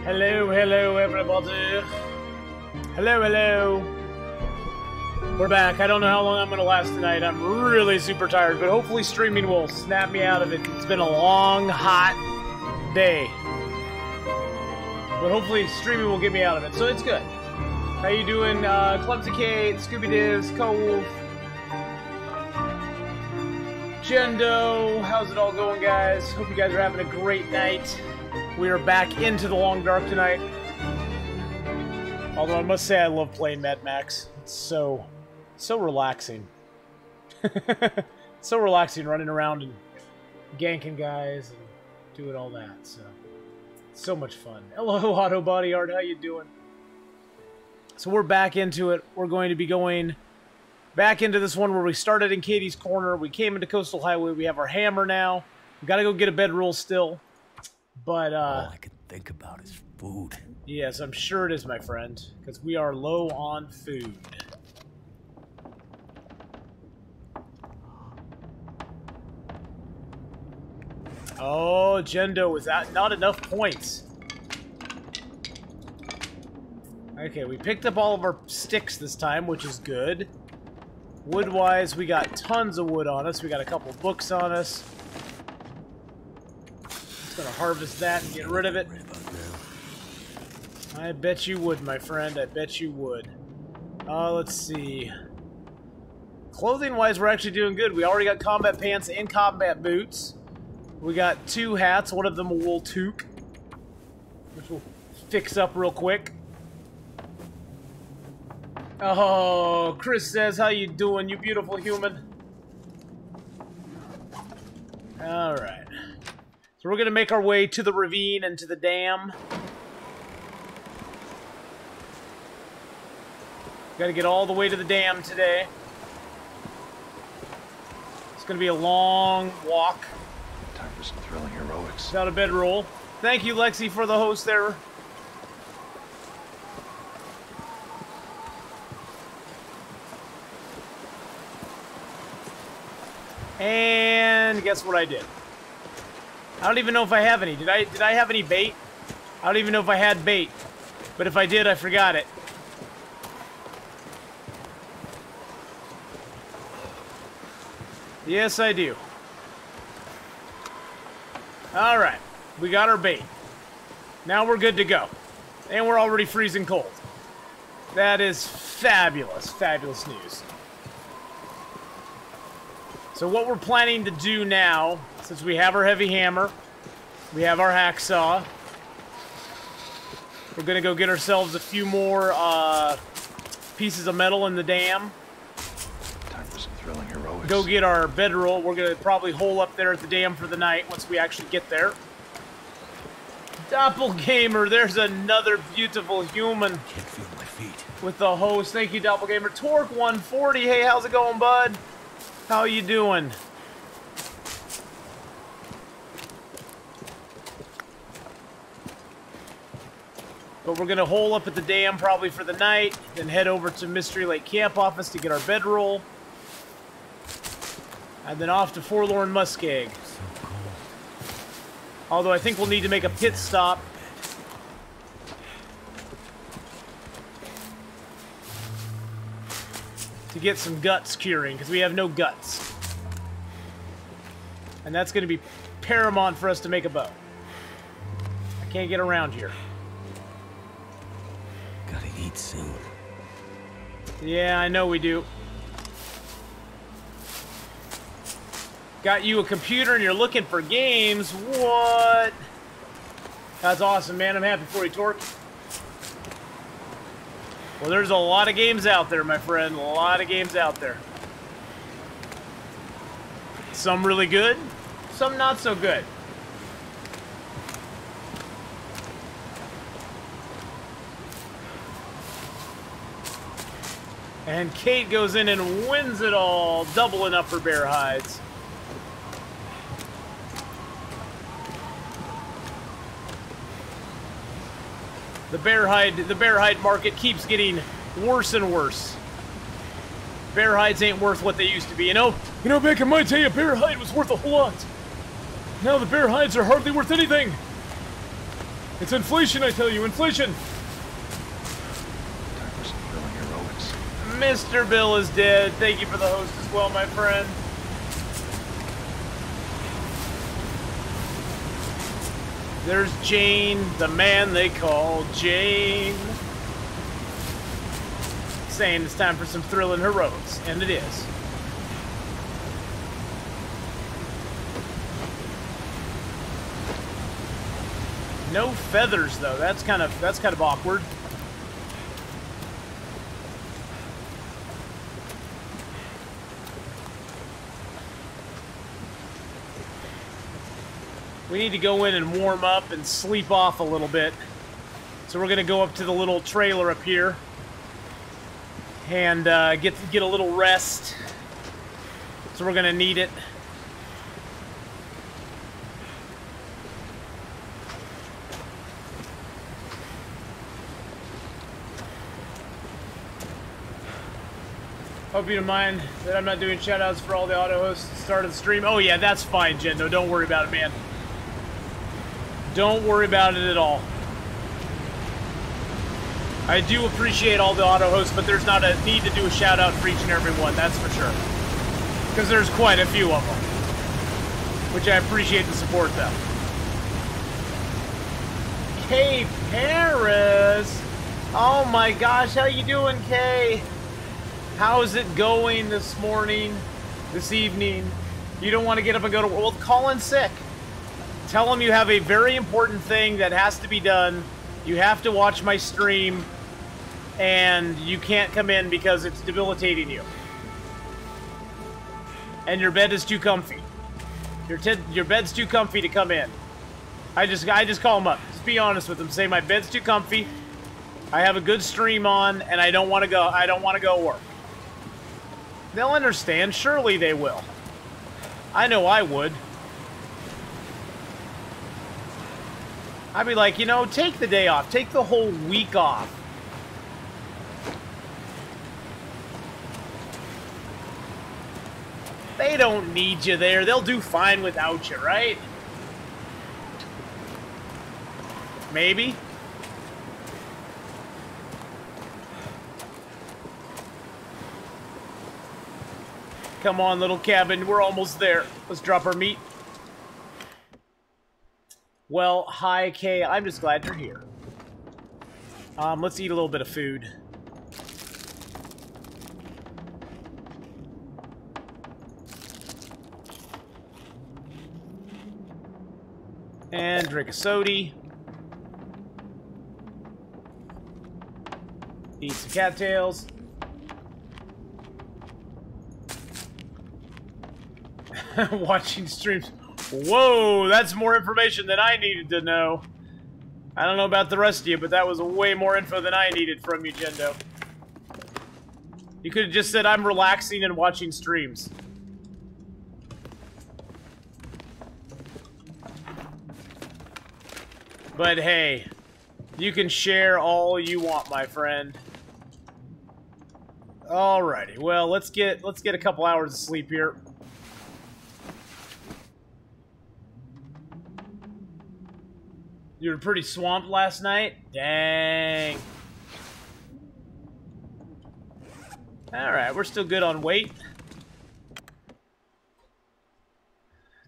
Hello, hello, everybody. Hello, hello. We're back. I don't know how long I'm going to last tonight. I'm really super tired, but hopefully streaming will snap me out of it. It's been a long, hot day. But hopefully streaming will get me out of it, so it's good. How you doing, Clumsy Kate, Scooby Diz, Co-Wolf, Jendo? How's it all going, guys? Hope you guys are having a great night. We are back into the Long Dark tonight. Although I must say I love playing Mad Max. It's so relaxing. So relaxing running around and ganking guys and doing all that. So much fun. Hello, Auto Body Art. How you doing? So we're back into it. We're going to be going back into this one where we started in Katie's Corner. We came into Coastal Highway. We have our hammer now. We got to go get a bedroll still. But, all I can think about is food. Yes, I'm sure it is, my friend. Because we are low on food. Oh, Jendo, was that not enough points? Okay, we picked up all of our sticks this time, which is good. Wood-wise, we got tons of wood on us. We got a couple books on us. Just gonna harvest that and get rid of it. I bet you would, my friend. I bet you would. Let's see. Clothing-wise, we're actually doing good. We already got combat pants and combat boots. We got 2 hats. One of them a wool toque, which we'll fix up real quick. Oh, Chris says, how you doing, you beautiful human? Alright. So we're going to make our way to the ravine and to the dam. Got to get all the way to the dam today. It's going to be a long walk. Time for some thrilling heroics. Without a bedroll. Thank you, Lexi, for the host there. And guess what I did? I don't even know if I have any. Did I have any bait? I don't even know if I had bait. But if I did, I forgot it. Yes, I do. Alright. We got our bait. Now we're good to go. And we're already freezing cold. That is fabulous. Fabulous news. So what we're planning to do now, since we have our heavy hammer, we have our hacksaw, we're going to go get ourselves a few more pieces of metal in the dam. Time for some thrilling heroics. Go get our bedroll. We're going to probably hole up there at the dam for the night once we actually get there. Doppelgamer, there's another beautiful human. Can't feel my feet. With the host. Thank you, Doppelgamer. Torque 140. Hey, how's it going, bud? How you doing? But we're gonna hole up at the dam probably for the night, then head over to Mystery Lake Camp Office to get our bedroll, and then off to Forlorn Muskeg. So cold. Although I think we'll need to make a pit stop. To get some guts curing, because we have no guts. And that's going to be paramount for us to make a bow. I can't get around here. Gotta eat soon. Yeah, I know we do. Got you a computer and you're looking for games? What? That's awesome, man. I'm happy for you, Torque. Well, there's a lot of games out there, my friend. A lot of games out there. Some really good, some not so good. And Kate goes in and wins it all, doubling up for bear hides. The bear hide market keeps getting worse and worse. Bear hides ain't worth what they used to be, you know? You know, back in my day, a bear hide was worth a whole lot. Now the bear hides are hardly worth anything. It's inflation, I tell you, inflation! Time for some thrilling heroics. Mr. Bill is dead. Thank you for the host as well, my friend. There's Jane, the man they call Jane. Saying it's time for some thrilling heroics, and it is. No feathers though. That's kind of awkward. We need to go in and warm up and sleep off a little bit. So we're gonna go up to the little trailer up here and get a little rest. So we're gonna need it. Hope you don't mind that I'm not doing shoutouts for all the auto hosts at the start of the stream. Oh yeah, that's fine, Jendo. Don't worry about it, man. Don't worry about it at all. I do appreciate all the auto hosts, but there's not a need to do a shout out for each and every one, that's for sure. Because there's quite a few of them. Which I appreciate the support, though. Kay Paris! Oh my gosh, how you doing, Kay? How's it going this morning, this evening? You don't want to get up and go to work? Well, call in sick. Tell them you have a very important thing that has to be done. You have to watch my stream, and you can't come in because it's debilitating you. And your bed is too comfy. Your bed's too comfy to come in. I just call them up. Just be honest with them. Say my bed's too comfy. I have a good stream on, and I don't want to go. I don't want to go work. They'll understand. Surely they will. I know I would. I'd be like, you know, take the day off. Take the whole week off. They don't need you there. They'll do fine without you, right? Maybe. Come on, little cabin. We're almost there. Let's drop our meat. Well, hi, Kay. I'm just glad you're here. Let's eat a little bit of food. And drink a soda. Eat some cattails. Watching streams. Whoa, that's more information than I needed to know. I don't know about the rest of you, but that was way more info than I needed from you, Jendo. You could have just said I'm relaxing and watching streams. But hey, you can share all you want, my friend. Alrighty, well, let's get a couple hours of sleep here. You were pretty swamped last night? Dang. Alright, we're still good on weight.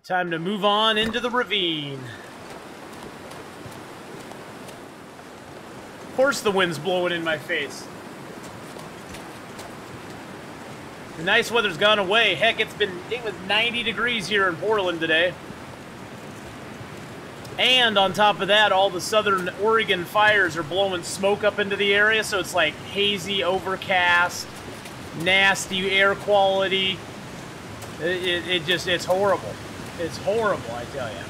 Time to move on into the ravine. Of course the wind's blowing in my face. The nice weather's gone away. Heck, it was 90 degrees here in Portland today. And on top of that, all the southern Oregon fires are blowing smoke up into the area, so it's like hazy, overcast, nasty air quality. It's horrible. It's horrible, I tell you.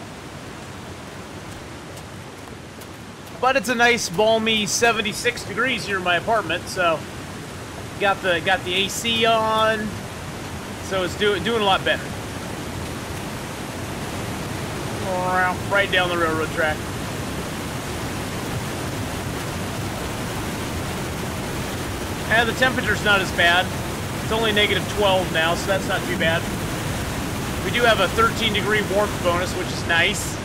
But it's a nice, balmy 76 degrees here in my apartment, so got the AC on, so it's doing a lot better. Right down the railroad track. And the temperature's not as bad. It's only negative 12 now, so that's not too bad. We do have a 13-degree warmth bonus, which is nice.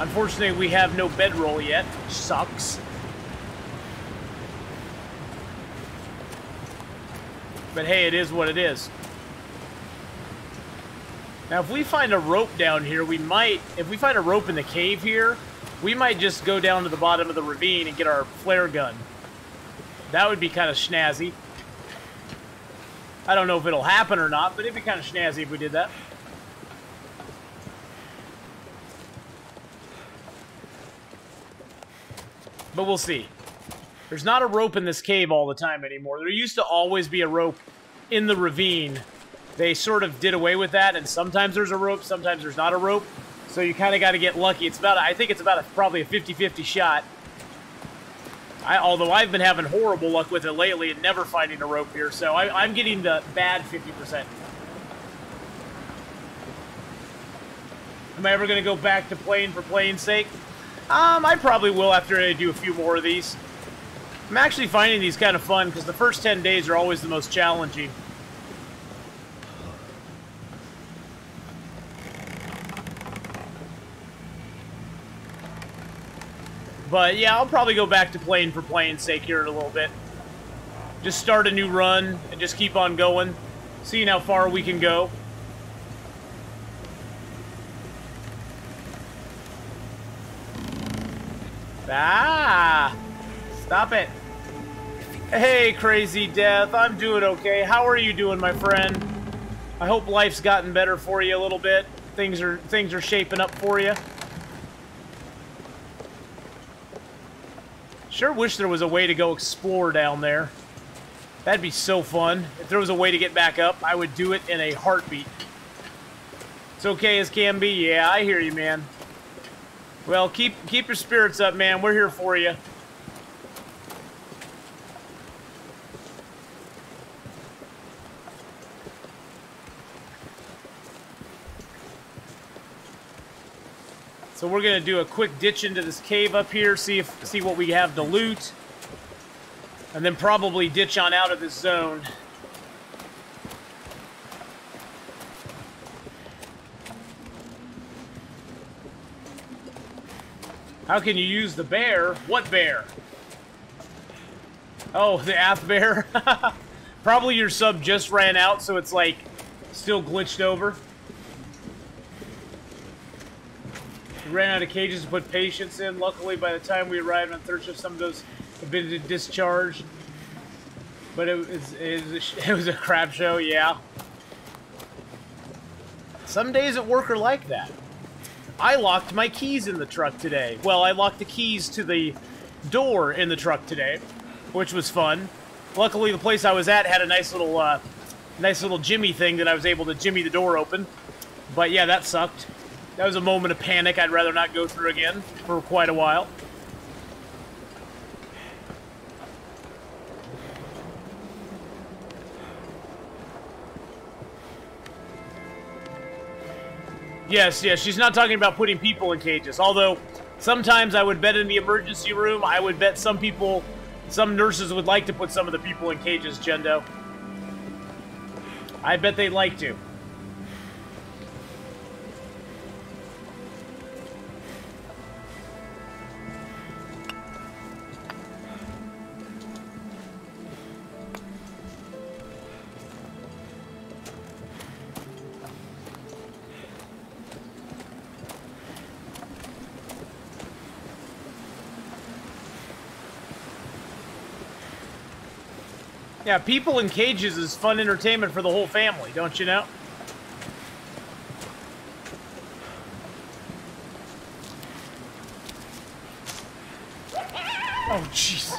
Unfortunately, we have no bedroll yet, which sucks. But hey, it is what it is. Now, if we find a rope down here, we might... If we find a rope in the cave here, we might just go down to the bottom of the ravine and get our flare gun. That would be kind of snazzy. I don't know if it'll happen or not, but it'd be kind of snazzy if we did that. But we'll see. There's not a rope in this cave all the time anymore. There used to always be a rope in the ravine. They sort of did away with that, and sometimes there's a rope, sometimes there's not a rope. So you kind of got to get lucky. It's about, I think it's about probably a 50-50 shot. Although I've been having horrible luck with it lately and never finding a rope here, so I'm getting the bad 50%. Am I ever going to go back to playing for playing's sake? I probably will after I do a few more of these. I'm actually finding these kind of fun because the first 10 days are always the most challenging. But yeah, I'll probably go back to playing for playing's sake here in a little bit. Just start a new run and just keep on going, seeing how far we can go. Ah! Stop it. Hey, Crazy Death. I'm doing okay. How are you doing, my friend? I hope life's gotten better for you a little bit. Things are shaping up for you. Sure wish there was a way to go explore down there. That'd be so fun. If there was a way to get back up, I would do it in a heartbeat. It's okay as can be. Yeah, I hear you, man. Well, keep your spirits up, man. We're here for you. So we're gonna do a quick ditch into this cave up here, see what we have to loot, and then probably ditch on out of this zone. How can you use the bear? What bear? Oh, the Ath bear. Probably your sub just ran out, so it's like still glitched over. We ran out of cages to put patients in. Luckily, by the time we arrived on third shift, some of those have been discharged. But it was a crap show, yeah. Some days at work are like that. I locked my keys in the truck today. Well, I locked the keys to the door in the truck today, which was fun. Luckily, the place I was at had a nice little jimmy thing that I was able to jimmy the door open. But yeah, that sucked. That was a moment of panic I'd rather not go through again for quite a while. Yes, she's not talking about putting people in cages. Although, sometimes I would bet in the emergency room, I would bet some nurses would like to put some of the people in cages, Jendo. I bet they'd like to. Yeah, people in cages is fun entertainment for the whole family, don't you know? Oh, jeez.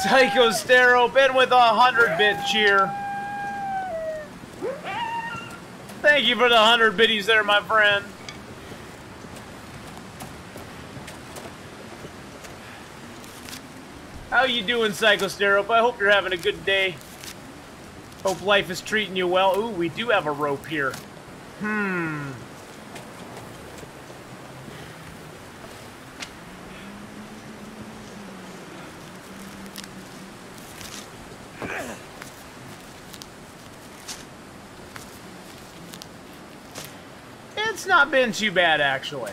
Psycho Stero, been with 100-bit cheer. Thank you for the 100 biddies there, my friend. How you doing, Psycho Stero? I hope you're having a good day. Hope life is treating you well. Ooh, we do have a rope here. It's not been too bad, actually.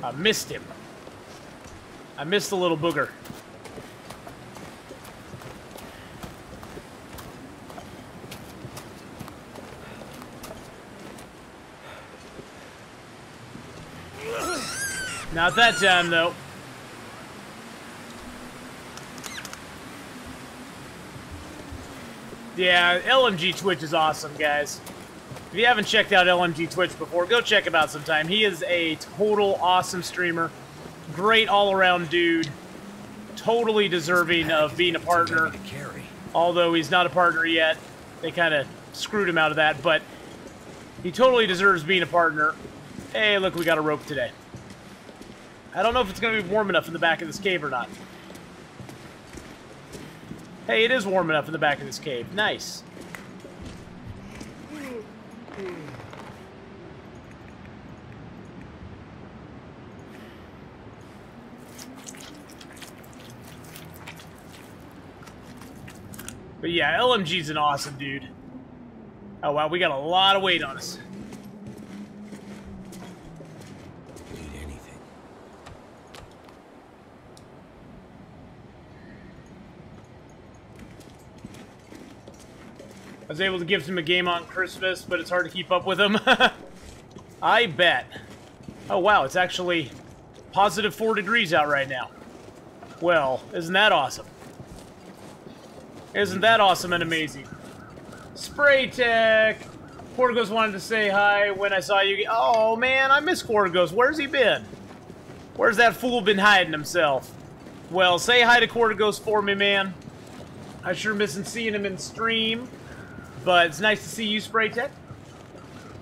I missed him. I missed the little booger. Not that time, though. Yeah, LMG Twitch is awesome, guys. If you haven't checked out LMG Twitch before, go check him out sometime. He is a total awesome streamer. Great all-around dude. Totally deserving of being a partner. Although he's not a partner yet. They kind of screwed him out of that, but he totally deserves being a partner. Hey, look, we got a rope today. I don't know if it's going to be warm enough in the back of this cave or not. Hey, it is warm enough in the back of this cave. Nice. But yeah, LMG's an awesome dude. Oh wow, we got a lot of weight on us. Need anything? I was able to give him a game on Christmas, but it's hard to keep up with him. I bet. Oh wow, it's actually positive 4 degrees out right now. Well, isn't that awesome? Isn't that awesome and amazing? Spray Tech! Corgos wanted to say hi when I saw you. Oh man, I miss Corgos. Where's he been? Where's that fool been hiding himself? Well, say hi to Corgos for me, man. I sure missing seeing him in stream. But it's nice to see you, Spray Tech.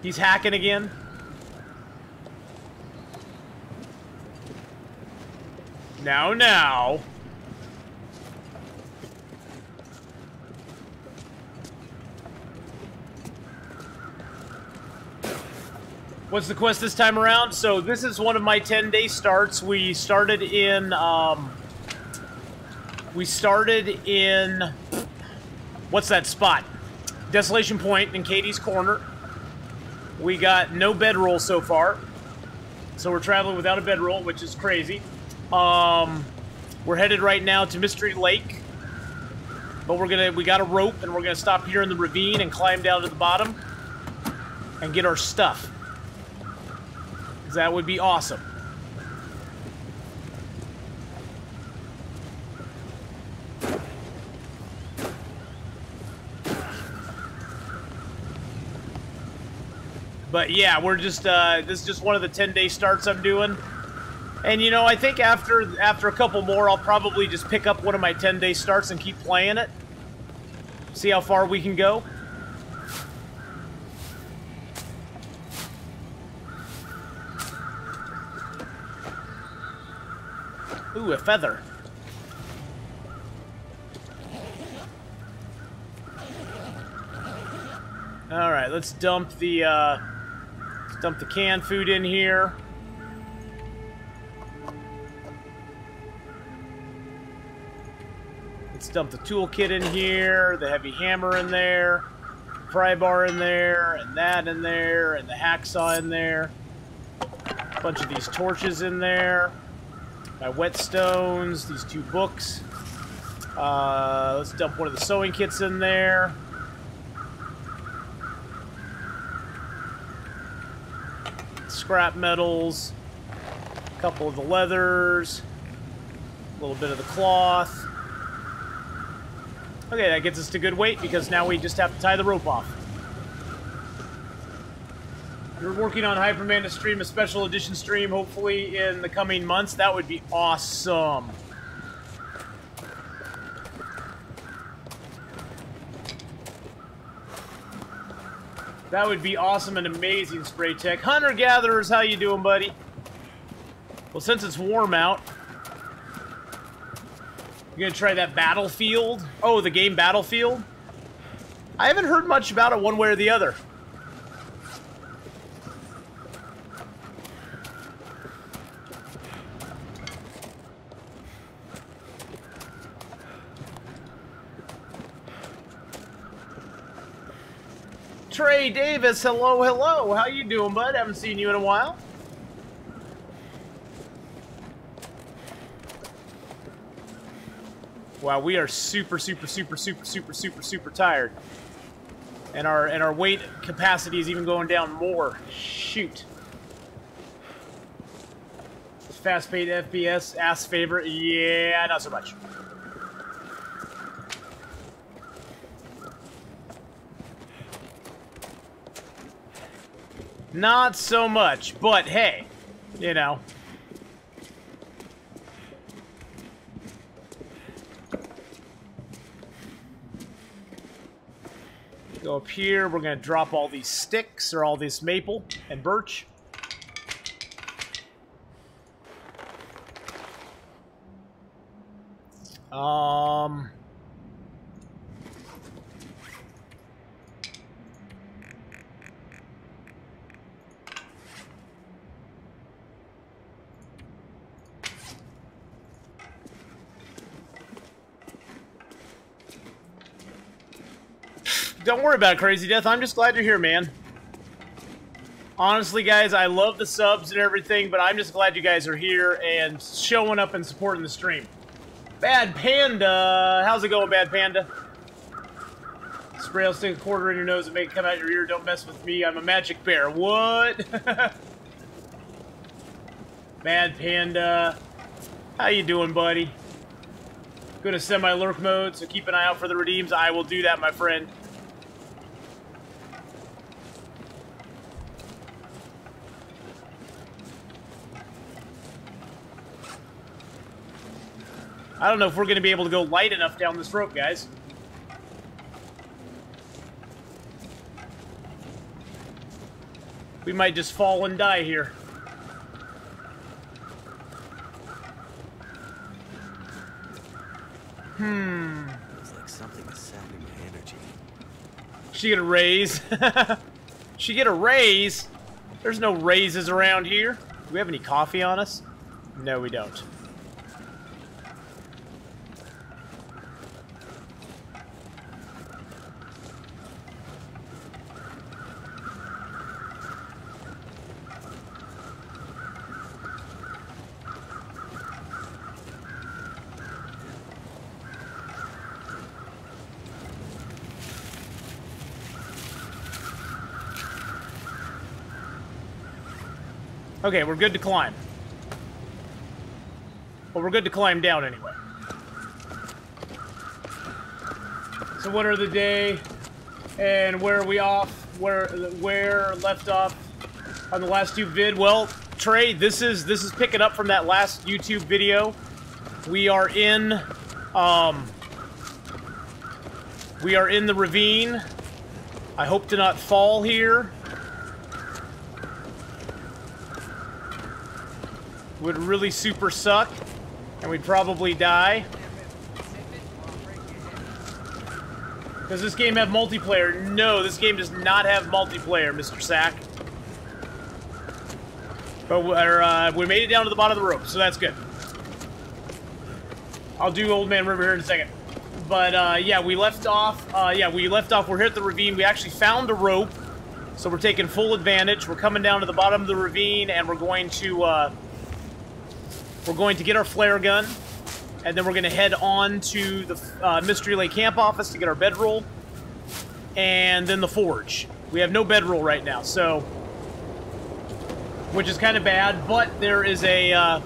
He's hacking again. Now. What's the quest this time around? So this is one of my 10-day starts. We started in, what's that spot? Desolation Point in Katie's Corner. We got no bedroll so far. So we're traveling without a bedroll, which is crazy. We're headed right now to Mystery Lake. But we got a rope, and we're gonna stop here in the ravine and climb down to the bottom and get our stuff. That would be awesome. But yeah, we're just this is just one of the 10-day starts I'm doing. And you know, I think after a couple more, I'll probably just pick up one of my 10-day starts and keep playing it. See how far we can go. Ooh, a feather. All right, let's dump the canned food in here. Let's dump the toolkit in here, the heavy hammer in there, pry bar in there, and that in there, and the hacksaw in there. A bunch of these torches in there. My whetstones, these 2 books. Let's dump one of the sewing kits in there. Scrap metals. A couple of the leathers. A little bit of the cloth. Okay, that gets us to good weight because now we just have to tie the rope off. You're working on Hyperman to stream a special edition stream, hopefully in the coming months. That would be awesome. That would be awesome and amazing, Spray Tech. Hunter-gatherers, how you doing, buddy? Well, since it's warm out, you're gonna try that Battlefield? Oh, the game Battlefield? I haven't heard much about it one way or the other. Trey Davis, hello. How you doing, bud? Haven't seen you in a while. Wow, we are super tired. And our weight capacity is even going down more. Shoot. Fast-paced FPS, ass favorite. Yeah, not so much. Not so much, but hey, you know. Go up here, we're gonna drop all these sticks, or all this maple and birch. Don't worry about it, Crazy Death. I'm just glad you're here, man. Honestly, guys, I love the subs and everything, but I'm just glad you guys are here and showing up and supporting the stream. Bad Panda! How's it going, Bad Panda? Spray, I'll stick a quarter in your nose and make it come out your ear. Don't mess with me. I'm a magic bear. What? Bad Panda. How you doing, buddy? Go to semi-lurk mode, so keep an eye out for the redeems. I will do that, my friend. I don't know if we're going to be able to go light enough down this rope, guys. We might just fall and die here. Feels like something is sapping my energy. She get a raise. She get a raise? There's no raises around here. Do we have any coffee on us? No, we don't. Okay, we're good to climb. Well, we're good to climb down anyway. So what are the day and where are we off? Where left off on the last two vid? Well, Trey, this is picking up from that last YouTube video. We are in the ravine. I hope to not fall here. Would really super suck, and we'd probably die. Does this game have multiplayer? No, this game does not have multiplayer, Mr. Sack. But we made it down to the bottom of the rope, so that's good. I'll do Old Man River here in a second. But yeah, we left off. We're here at the ravine. We actually found a rope, so we're taking full advantage. We're coming down to the bottom of the ravine, and we're going to get our flare gun, and then we're going to head on to the Mystery Lake Camp office to get our bedroll, and then the forge. We have no bedroll right now, so, which is kind of bad, but there is a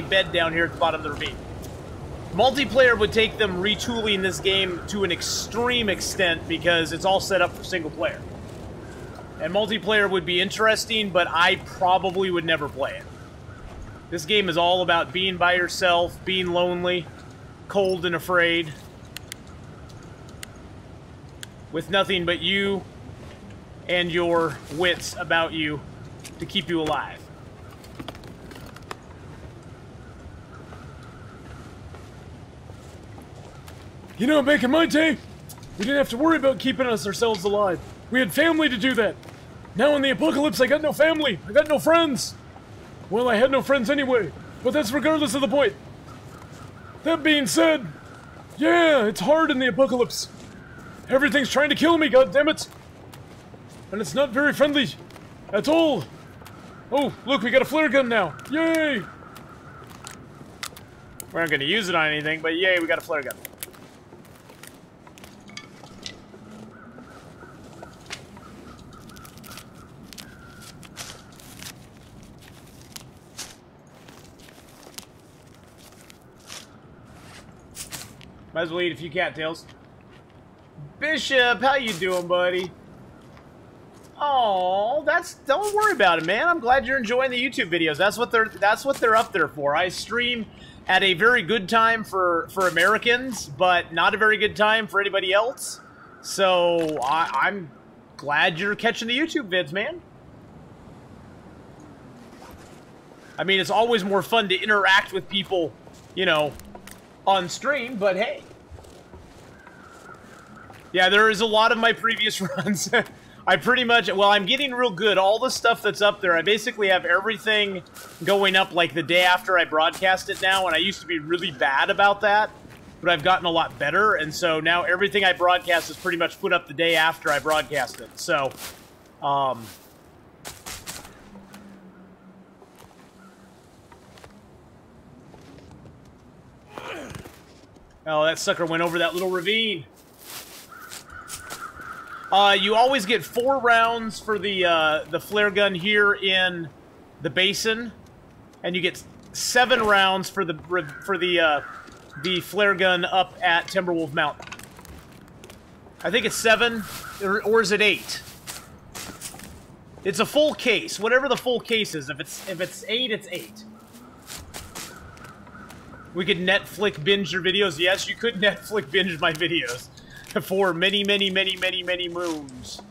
bed down here at the bottom of the ravine. Multiplayer would take them retooling this game to an extreme extent because it's all set up for single player. And multiplayer would be interesting, but I probably would never play it. This game is all about being by yourself, being lonely, cold and afraid, with nothing but you and your wits about you to keep you alive. You know, back in my day, we didn't have to worry about keeping ourselves alive. We had family to do that. Now in the apocalypse, I got no family. I got no friends. Well, I had no friends anyway, but that's regardless of the point. That being said, yeah, it's hard in the apocalypse. Everything's trying to kill me, goddammit. And it's not very friendly at all. Oh, look, we got a flare gun now. Yay! We aren't going to use it on anything, but yay, we got a flare gun. Might as well eat a few cattails. Bishop, how you doing, buddy? Oh, don't worry about it, man. I'm glad you're enjoying the YouTube videos. That's what they're up there for. I stream at a very good time for Americans, but not a very good time for anybody else. So I'm glad you're catching the YouTube vids, man. I mean, it's always more fun to interact with people, you know, on stream, but hey. Yeah, there is a lot of my previous runs. I pretty much, well, I'm getting real good. All the stuff that's up there, I basically have everything going up like the day after I broadcast it now, and I used to be really bad about that, but I've gotten a lot better, and so now everything I broadcast is pretty much put up the day after I broadcast it. So, oh, that sucker went over that little ravine. You always get 4 rounds for the flare gun here in the basin, and you get 7 rounds for the flare gun up at Timberwolf Mountain. I think it's 7, or is it 8? It's a full case, whatever the full case is. If it's 8, it's 8. We could Netflix binge your videos. Yes, you could Netflix binge my videos. For many, many, many, many, many moons.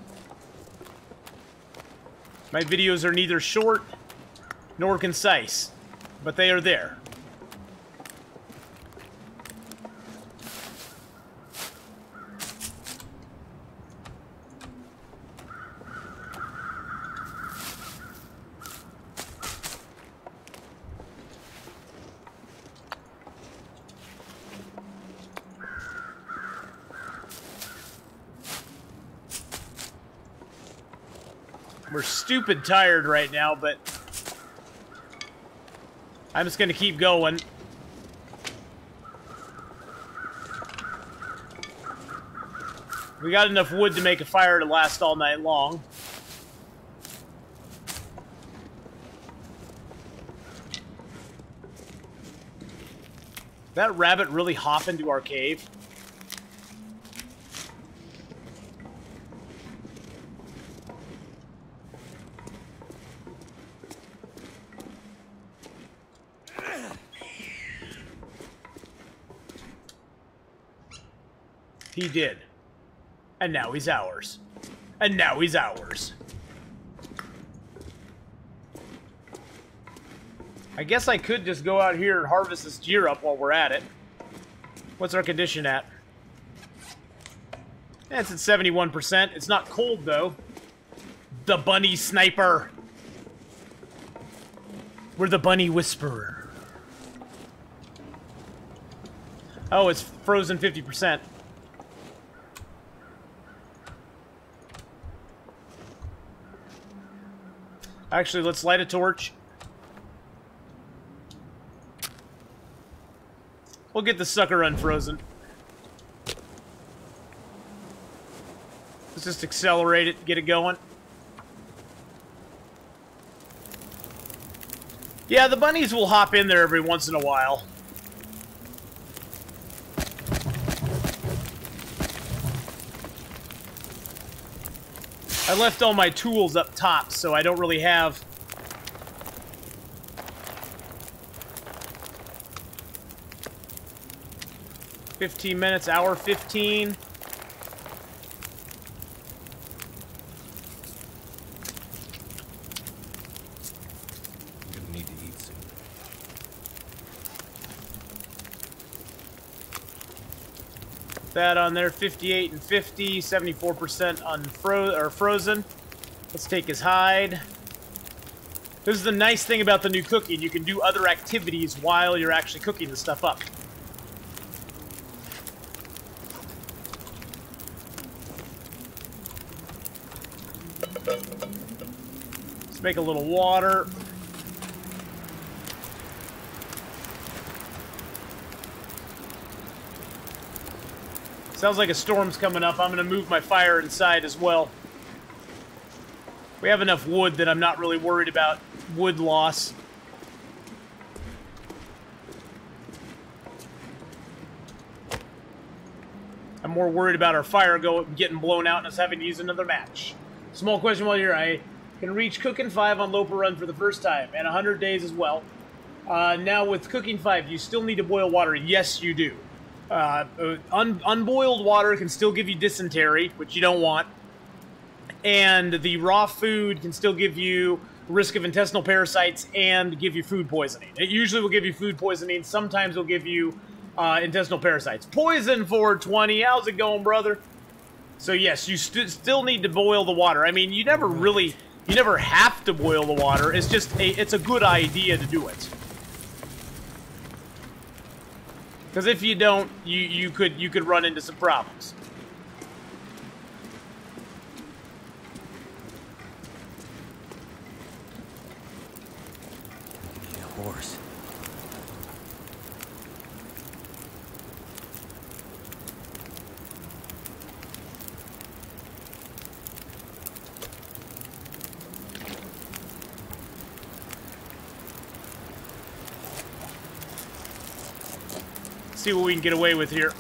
My videos are neither short nor concise, but they are there. We're stupid tired right now, but I'm just gonna keep going. We got enough wood to make a fire to last all night long. That rabbit really hop into our cave? He did. And now he's ours. And now he's ours. I guess I could just go out here and harvest this deer up while we're at it. What's our condition at? It's at 71%. It's not cold, though. The bunny sniper. We're the bunny whisperer. Oh, it's frozen 50%. Actually, let's light a torch. We'll get the sucker unfrozen. Let's just accelerate it, get it going. Yeah, the bunnies will hop in there every once in a while. I left all my tools up top, so I don't really have... ...15 minutes, hour 15. I'm gonna need to eat soon. That on there, 58 and 50, 74% frozen. Let's take his hide. This is the nice thing about the new cooking. You can do other activities while you're actually cooking the stuff up. Let's make a little water. Sounds like a storm's coming up. I'm going to move my fire inside as well. We have enough wood that I'm not really worried about wood loss. I'm more worried about our fire getting blown out and us having to use another match. Small question while you're here. I can reach Cooking 5 on Loper Run for the first time, and 100 days as well. Now with Cooking 5, you still need to boil water. Yes, you do. Unboiled water can still give you dysentery, which you don't want. And the raw food can still give you risk of intestinal parasites and give you food poisoning. It usually will give you food poisoning. Sometimes it'll give you intestinal parasites. Poison 420. How's it going, brother? So yes, you still need to boil the water. I mean, you never have to boil the water. It's just it's a good idea to do it. Because if you don't, you could run into some problems. Need a horse. See what we can get away with here.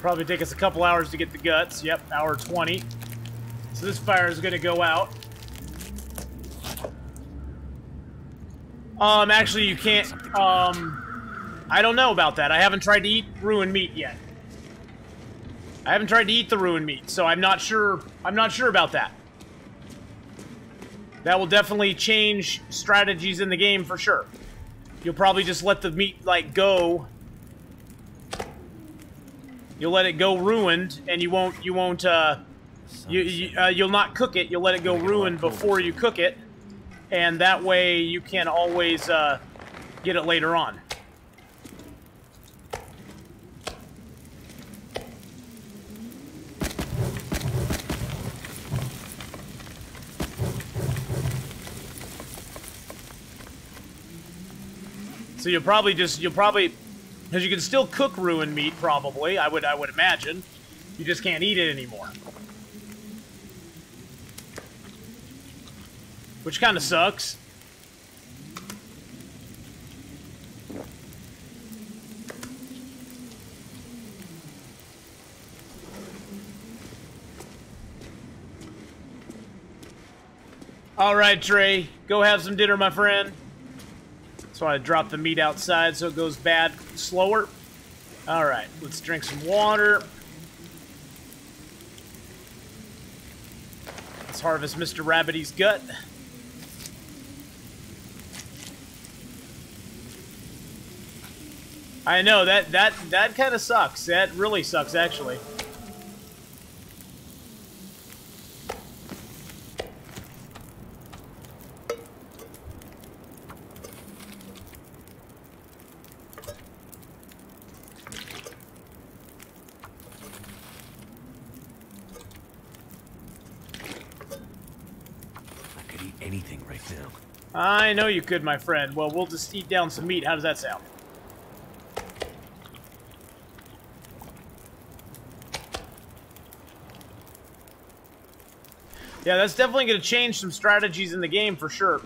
Probably take us a couple hours to get the guts. Yep, hour 20. So this fire is going to go out. Actually, you can't, I don't know about that. I haven't tried to eat ruined meat yet. I haven't tried to eat the ruined meat, so I'm not sure about that. That will definitely change strategies in the game for sure. You'll probably just let the meat, like, go. You'll let it go ruined, and you'll not cook it. You'll let it go ruined before you cook it. And that way you can always get it later on. So you'll probably, because you can still cook ruined meat probably, I would imagine. You just can't eat it anymore. Which kind of sucks. All right, Trey. Go have some dinner, my friend. So I drop the meat outside so it goes bad slower. All right, let's drink some water. Let's harvest Mr. Rabbity's gut. I know, that kind of sucks. That really sucks, actually. I could eat anything right now. I know you could, my friend. Well, we'll just eat down some meat. How does that sound? Yeah, that's definitely going to change some strategies in the game for sure.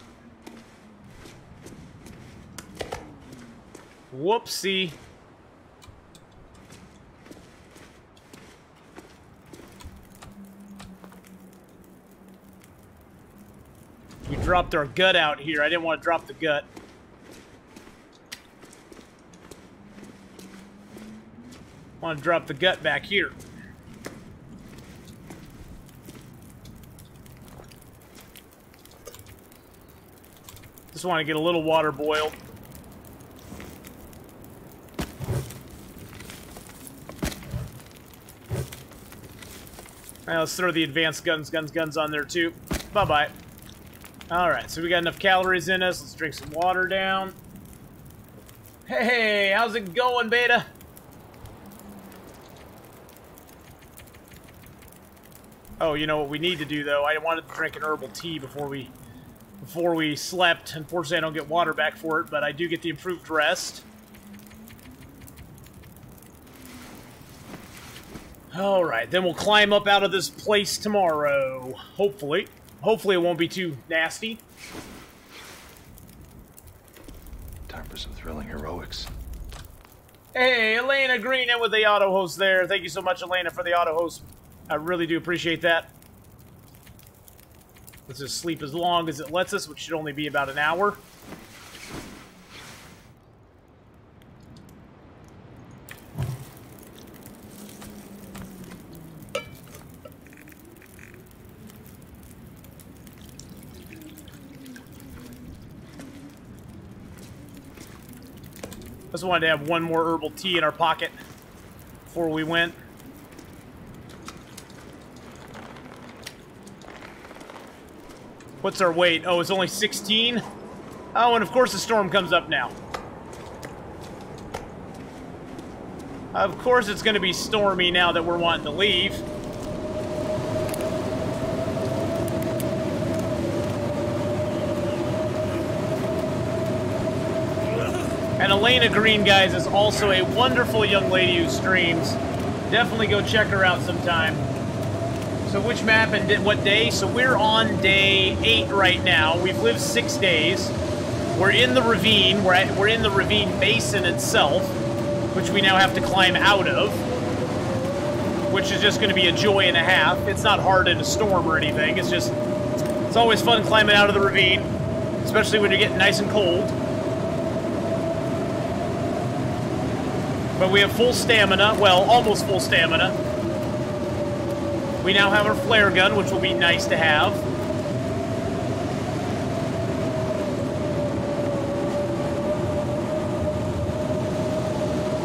Whoopsie. We dropped our gut out here. I didn't want to drop the gut. I want to drop the gut back here. Just want to get a little water boiled. All right, let's throw the advanced guns on there too. Bye-bye. Alright, so we got enough calories in us. Let's drink some water down. Hey, how's it going, Beta? Oh, you know what we need to do, though? I wanted to drink an herbal tea before we slept. Unfortunately, I don't get water back for it, but I do get the improved rest. Alright, then we'll climb up out of this place tomorrow. Hopefully. Hopefully it won't be too nasty. Time for some thrilling heroics. Hey, Elena Green in with the auto host there. Thank you so much, Elena, for the auto host. I really do appreciate that. Let's just sleep as long as it lets us, which should only be about an hour. Just wanted to have one more herbal tea in our pocket before we went. What's our weight? Oh, it's only 16? Oh, and of course the storm comes up now. Of course it's going to be stormy now that we're wanting to leave. And Elena Green, guys, is also a wonderful young lady who streams. Definitely go check her out sometime. So which map and what day? So we're on day 8 right now. We've lived 6 days. We're in the ravine. We're in the ravine basin itself, which we now have to climb out of, which is just going to be a joy and a half. It's not hard in a storm or anything. It's always fun climbing out of the ravine, especially when you're getting nice and cold. But we have full stamina. Well, almost full stamina. We now have our flare gun, which will be nice to have.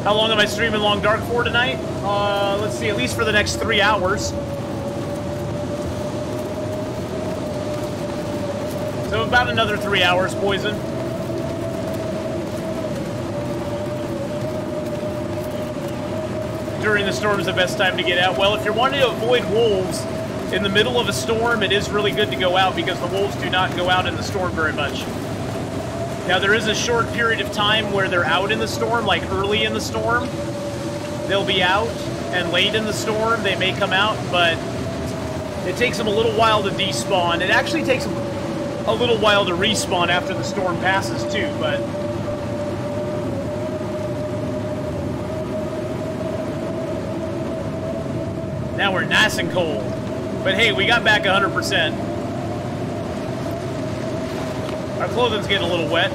How long am I streaming Long Dark for tonight? Let's see, at least for the next 3 hours. So about another 3 hours, Poison. During the storm is the best time to get out. Well, if you're wanting to avoid wolves in the middle of a storm, it is really good to go out because the wolves do not go out in the storm very much. Now, there is a short period of time where they're out in the storm, like early in the storm. They'll be out, and late in the storm, they may come out, but it takes them a little while to despawn. It actually takes them a little while to respawn after the storm passes, too, but... Now we're nice and cold. But hey, we got back 100%. Our clothing's getting a little wet.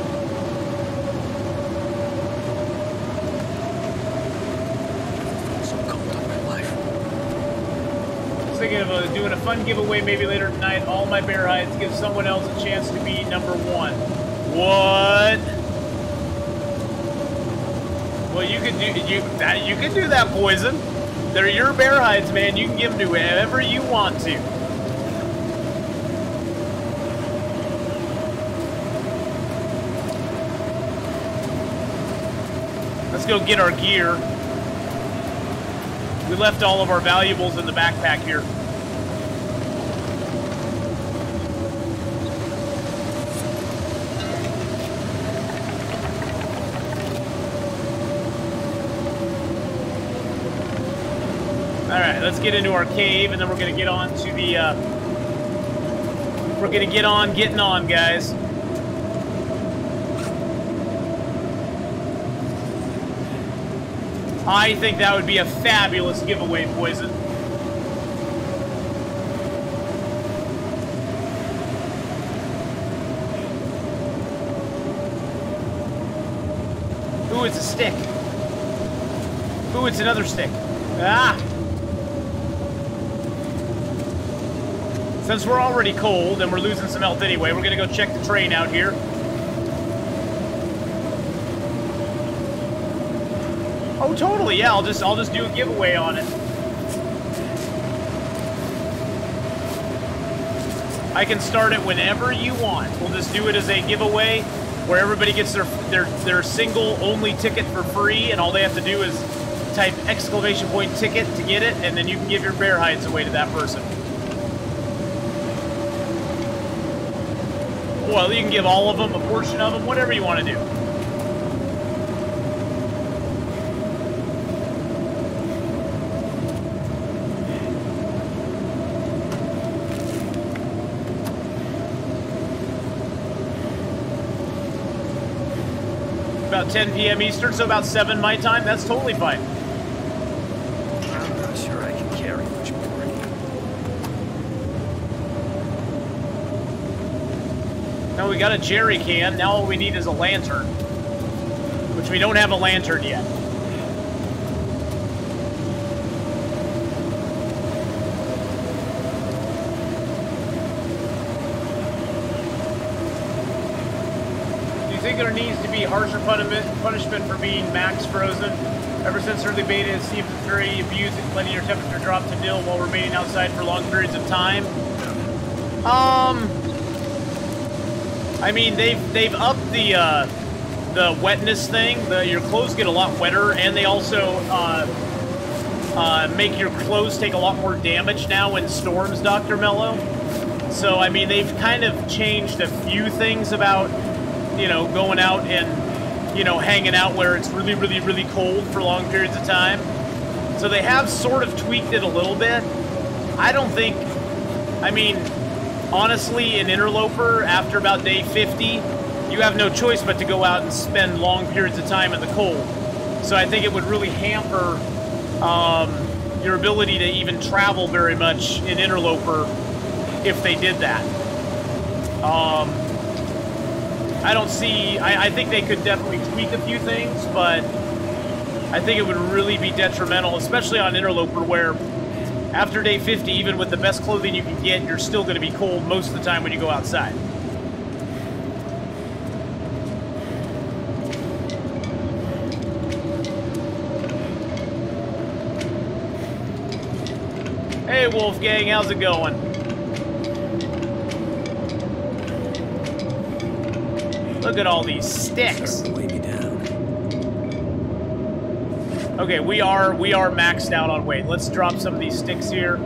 So cold on my life. I was thinking of doing a fun giveaway maybe later tonight. All my bear hides give someone else a chance to be number 1. What? Well, you could do that, Poison. They're your bear hides, man. You can give them to whoever you want to. Let's go get our gear. We left all of our valuables in the backpack here. Alright, let's get into our cave, and then we're going to get on to the, we're going to get on getting on, guys. I think that would be a fabulous giveaway, Poison. Ooh, it's a stick. Ooh, it's another stick. Ah! Since we're already cold and we're losing some health anyway, we're gonna go check the train out here. Oh, totally, yeah, I'll just do a giveaway on it. I can start it whenever you want. We'll just do it as a giveaway where everybody gets their single only ticket for free, and all they have to do is type !ticket to get it, and then you can give your bear hides away to that person. Well, you can give all of them, a portion of them, whatever you want to do. About 10 p.m. Eastern, so about 7 my time. That's totally fine. I'm not sure I can carry much more. Now we got a jerry can. Now all we need is a lantern, which we don't have a lantern yet. There needs to be harsher punishment for being max frozen. Ever since early beta, it seems it's very abusing, letting your temperature drop to nil while remaining outside for long periods of time. I mean, they've upped the wetness thing. Your clothes get a lot wetter, and they also make your clothes take a lot more damage now in storms, Dr. Mello. So I mean, they've kind of changed a few things about, you know, going out and, you know, hanging out where it's really, really, really cold for long periods of time. So they have sort of tweaked it a little bit. I don't think, I mean, honestly, in Interloper, after about day 50, you have no choice but to go out and spend long periods of time in the cold. So I think it would really hamper your ability to even travel very much in Interloper if they did that. I don't see, I think they could definitely tweak a few things, but I think it would really be detrimental, especially on Interloper, where after day 50, even with the best clothing you can get, you're still going to be cold most of the time when you go outside. Hey, Wolfgang, how's it going? Look at all these sticks. Weigh me down. Okay, we are maxed out on weight. Let's drop some of these sticks here.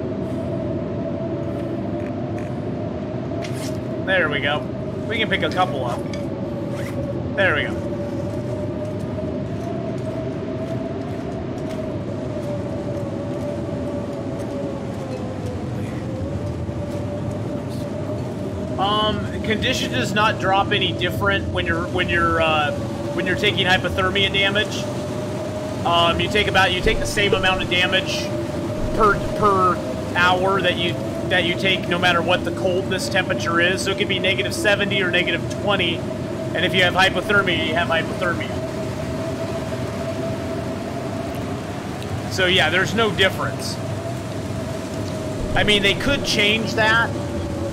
There we go. We can pick a couple up. There we go. Condition does not drop any different when you're taking hypothermia damage. You take the same amount of damage per hour that you take, no matter what the coldness temperature is. So it could be -70 or -20, and if you have hypothermia, you have hypothermia. So yeah, there's no difference. I mean, they could change that.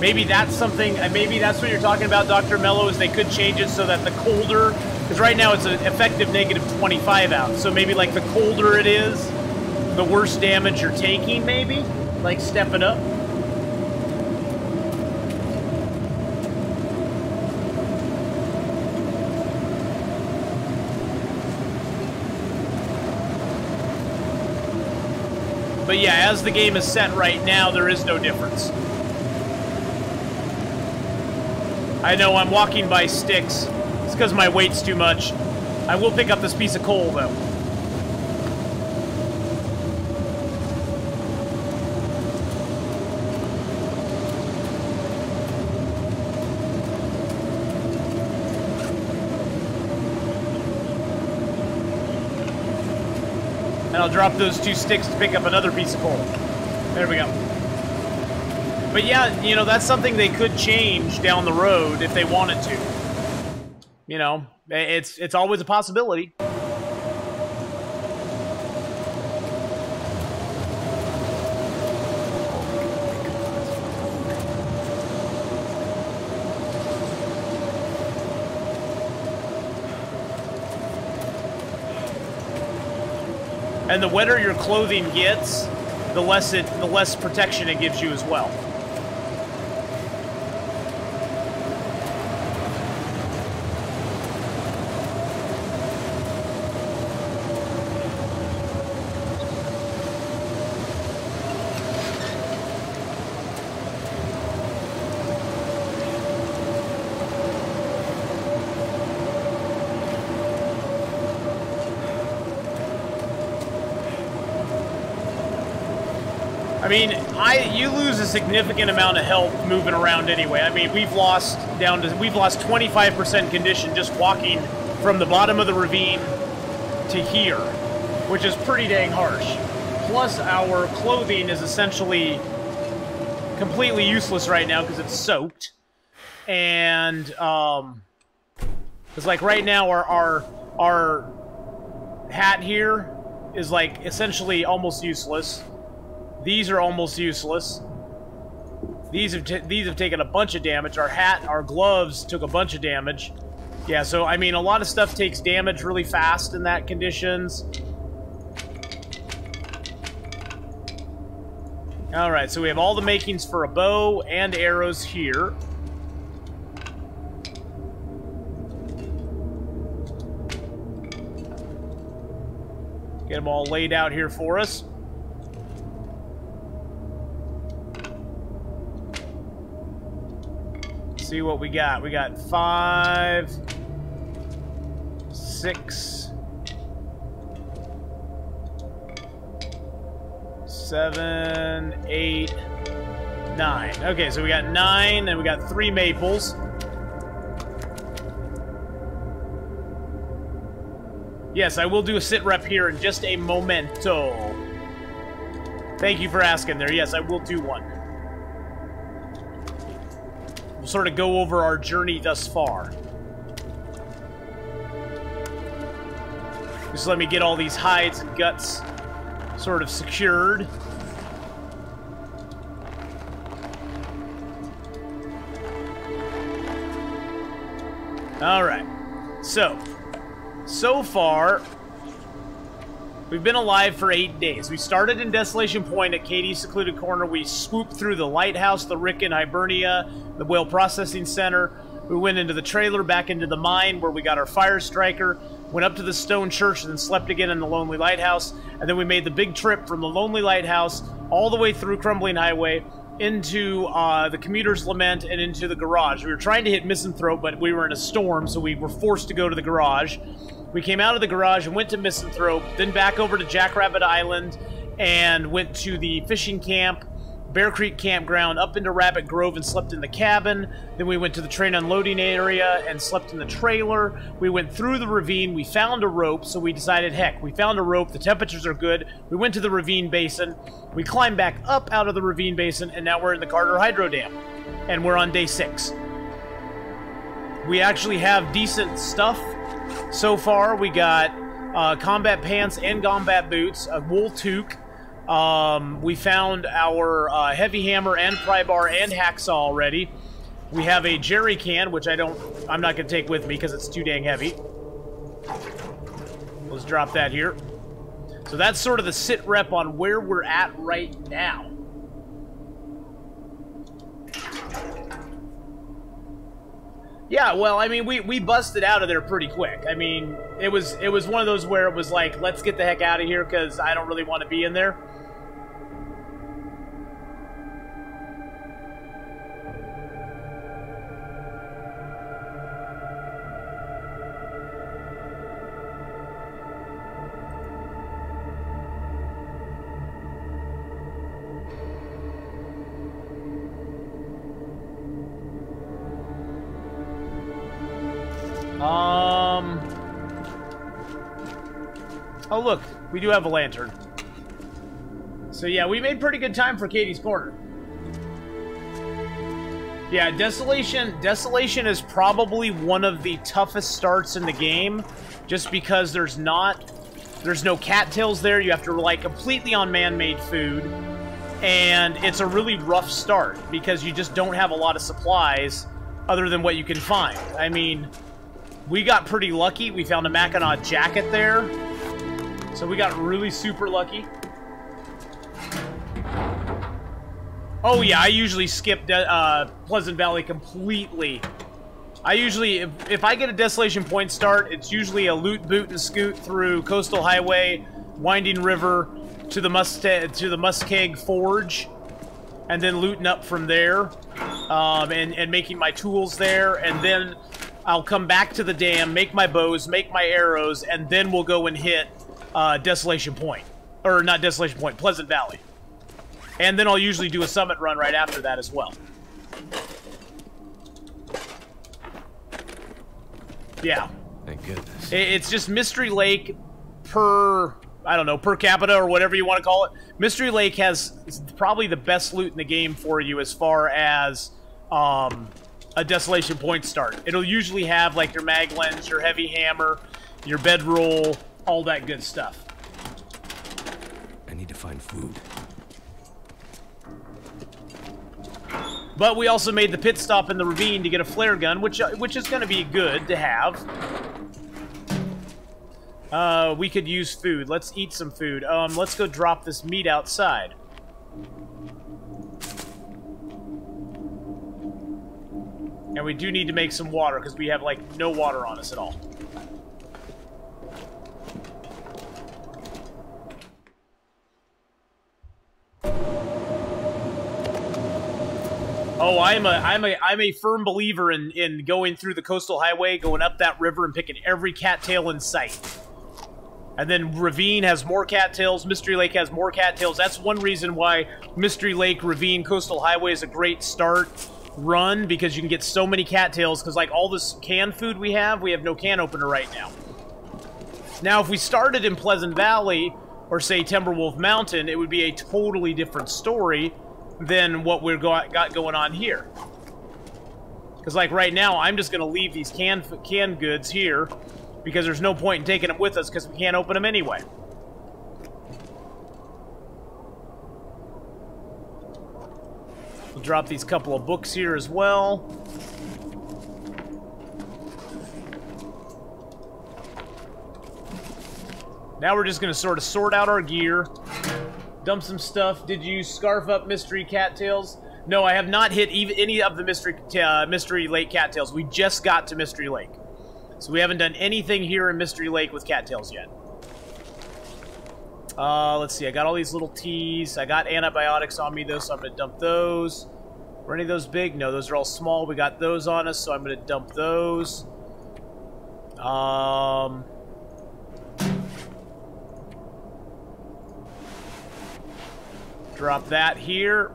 Maybe that's something, maybe that's what you're talking about, Dr. Mello, is they could change it so that the colder, because right now it's an effective -25 out, so maybe like the colder it is, the worse damage you're taking, maybe? Like step it up? But yeah, as the game is set right now, there is no difference. I know I'm walking by sticks. It's because my weight's too much. I will pick up this piece of coal, though. And I'll drop those 2 sticks to pick up another piece of coal. There we go. But yeah, you know, that's something they could change down the road if they wanted to. You know, it's always a possibility. And the wetter your clothing gets, the less protection it gives you as well. I mean, you lose a significant amount of health moving around anyway. I mean, we've lost 25% condition just walking from the bottom of the ravine to here, which is pretty dang harsh. Plus, our clothing is essentially completely useless right now because it's soaked. And, because, like, right now our hat here is, like, essentially almost useless. These are almost useless. These have taken a bunch of damage. Our gloves took a bunch of damage. Yeah, so, I mean, a lot of stuff takes damage really fast in that conditions. Alright, so we have all the makings for a bow and arrows here. Get them all laid out here for us. See what we got. We got 5, 6, 7, 8, 9. Okay, so we got 9, and we got 3 maples. Yes, I will do a sit rep here in just a momento. Thank you for asking there. Yes, I will do one. We'll sort of go over our journey thus far. Just let me get all these hides and guts sort of secured. Alright. So far, we've been alive for 8 days. We started in Desolation Point at Katie's Secluded Corner. We swooped through the lighthouse, the Ricken, Hibernia, the Whale Processing Center. We went into the trailer, back into the mine where we got our fire striker, went up to the stone church, and then slept again in the Lonely Lighthouse. And then we made the big trip from the Lonely Lighthouse all the way through Crumbling Highway into the Commuter's Lament and into the garage. We were trying to hit Misanthrope, but we were in a storm, so we were forced to go to the garage. We came out of the garage and went to Misanthrope, then back over to Jackrabbit Island, and went to the fishing camp, Bear Creek Campground, up into Rabbit Grove and slept in the cabin. Then we went to the train unloading area and slept in the trailer. We went through the ravine. We found a rope, so we decided, heck, we found a rope. The temperatures are good. We went to the ravine basin. We climbed back up out of the ravine basin, and now we're in the Carter Hydro Dam. And we're on day 6. We actually have decent stuff. So far, we got combat pants and combat boots, a wool toque. We found our heavy hammer and pry bar and hacksaw already. We have a jerry can, which I'm not going to take with me because it's too dang heavy. Let's drop that here. So that's sort of the sit rep on where we're at right now. Yeah, well, I mean, we busted out of there pretty quick. I mean, it was one of those where it was like, let's get the heck out of here because I don't really want to be in there. Oh, look, we do have a lantern. So, yeah, we made pretty good time for Katie's Corner. Yeah, Desolation is probably one of the toughest starts in the game, just because there's no cattails there. You have to rely completely on man-made food, and it's a really rough start because you just don't have a lot of supplies other than what you can find. I mean, we got pretty lucky. We found a Mackinac jacket there. So we got really super lucky. Oh yeah, I usually skip Pleasant Valley completely. I usually, if I get a Desolation Point start, it's usually a loot, boot, and scoot through Coastal Highway, Winding River, to the Muskeg Forge, and then looting up from there, and making my tools there, and then I'll come back to the dam, make my bows, make my arrows, and then we'll go and hit Desolation Point. Or not Desolation Point, Pleasant Valley. And then I'll usually do a summit run right after that as well. Yeah. Thank goodness. It's just Mystery Lake per, I don't know, per capita or whatever you want to call it. Mystery Lake has probably the best loot in the game for you as far as a Desolation point start. It'll usually have like your mag lens, your heavy hammer, your bedroll, all that good stuff. I need to find food. But we also made the pit stop in the ravine to get a flare gun, which is going to be good to have. We could use food. Let's eat some food. Let's go drop this meat outside. And we do need to make some water, because we have, like, no water on us at all. Oh, I'm a firm believer in going through the coastal highway, going up that river, and picking every cattail in sight. And then Ravine has more cattails, Mystery Lake has more cattails. That's one reason why Mystery Lake, Ravine, Coastal Highway is a great start run, because you can get so many cattails, because like all this canned food we have no can opener right now. Now, if we started in Pleasant Valley, or say Timberwolf Mountain, it would be a totally different story than what we've got going on here. Because like right now, I'm just going to leave these canned goods here, because there's no point in taking them with us, because we can't open them anyway. We'll drop these couple of books here as well. Now we're just going to sort of sort out our gear, dump some stuff. Did you scarf up mystery cattails? No, I have not hit any of the Mystery Lake cattails. We just got to Mystery Lake. So we haven't done anything here in Mystery Lake with cattails yet. Let's see. I got all these little teas. I got antibiotics on me, though, so I'm going to dump those. Were any of those big? No, those are all small. We got those on us, so I'm going to dump those. Drop that here.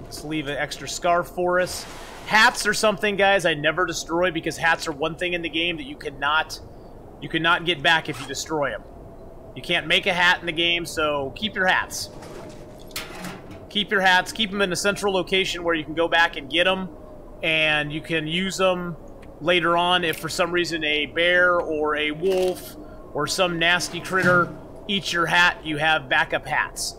Let's leave an extra scarf for us. Hats are something, guys, I never destroy, because hats are one thing in the game that you cannot get back if you destroy them. You can't make a hat in the game, so keep your hats. Keep your hats. Keep them in a central location where you can go back and get them, and you can use them later on if for some reason a bear or a wolf or some nasty critter eats your hat, you have backup hats.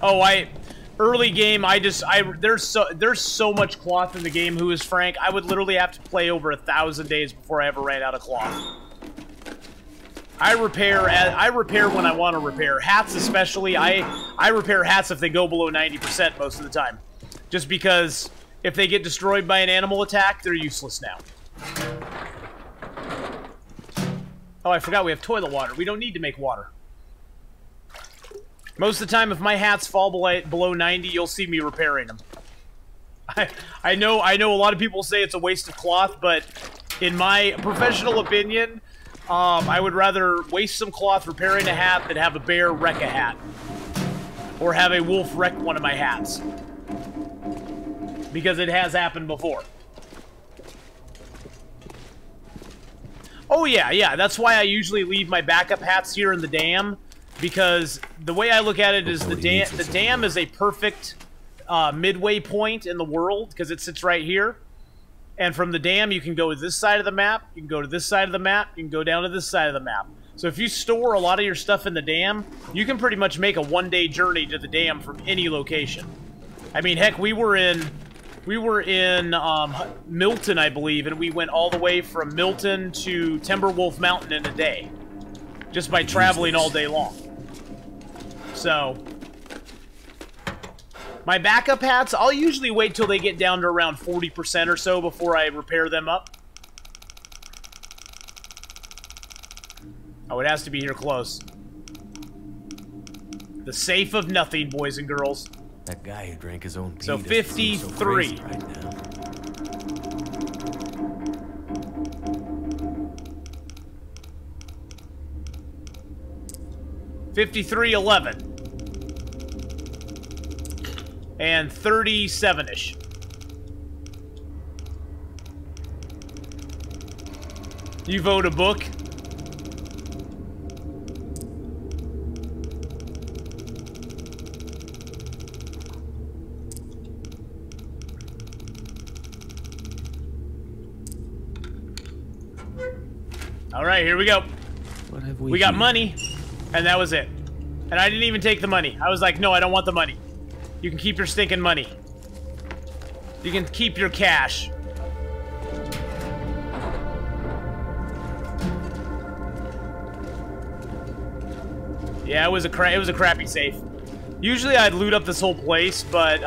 Oh, early game, there's so much cloth in the game, who is frank. I would literally have to play over 1,000 days before I ever ran out of cloth. I repair when I want to repair. Hats especially, I repair hats if they go below 90% most of the time. Just because if they get destroyed by an animal attack, they're useless now. Oh, I forgot we have toilet water. We don't need to make water. Most of the time, if my hats fall below 90, you'll see me repairing them. I know a lot of people say it's a waste of cloth, but in my professional opinion, I would rather waste some cloth repairing a hat than have a bear wreck a hat. Or have a wolf wreck one of my hats. Because it has happened before. Oh yeah, that's why I usually leave my backup hats here in the dam. Because the way I look at it is the dam is a perfect midway point in the world, because it sits right here. And from the dam, you can go to this side of the map, you can go to this side of the map, you can go down to this side of the map. So if you store a lot of your stuff in the dam, you can pretty much make a one-day journey to the dam from any location. I mean, heck, we were in Milton, I believe, and we went all the way from Milton to Timberwolf Mountain in a day. Just by traveling all day long. So, my backup hats, I'll usually wait till they get down to around 40% or so before I repair them up. Oh, it has to be here close. The safe of nothing, boys and girls. That guy who drank his own pee. So 53. Right now. 5311. And 37-ish. You vote a book? All right, here we go. What have We got money, and that was it. And I didn't even take the money. I was like, no, I don't want the money. You can keep your stinking money. You can keep your cash. Yeah, it was a crappy safe. Usually I'd loot up this whole place, but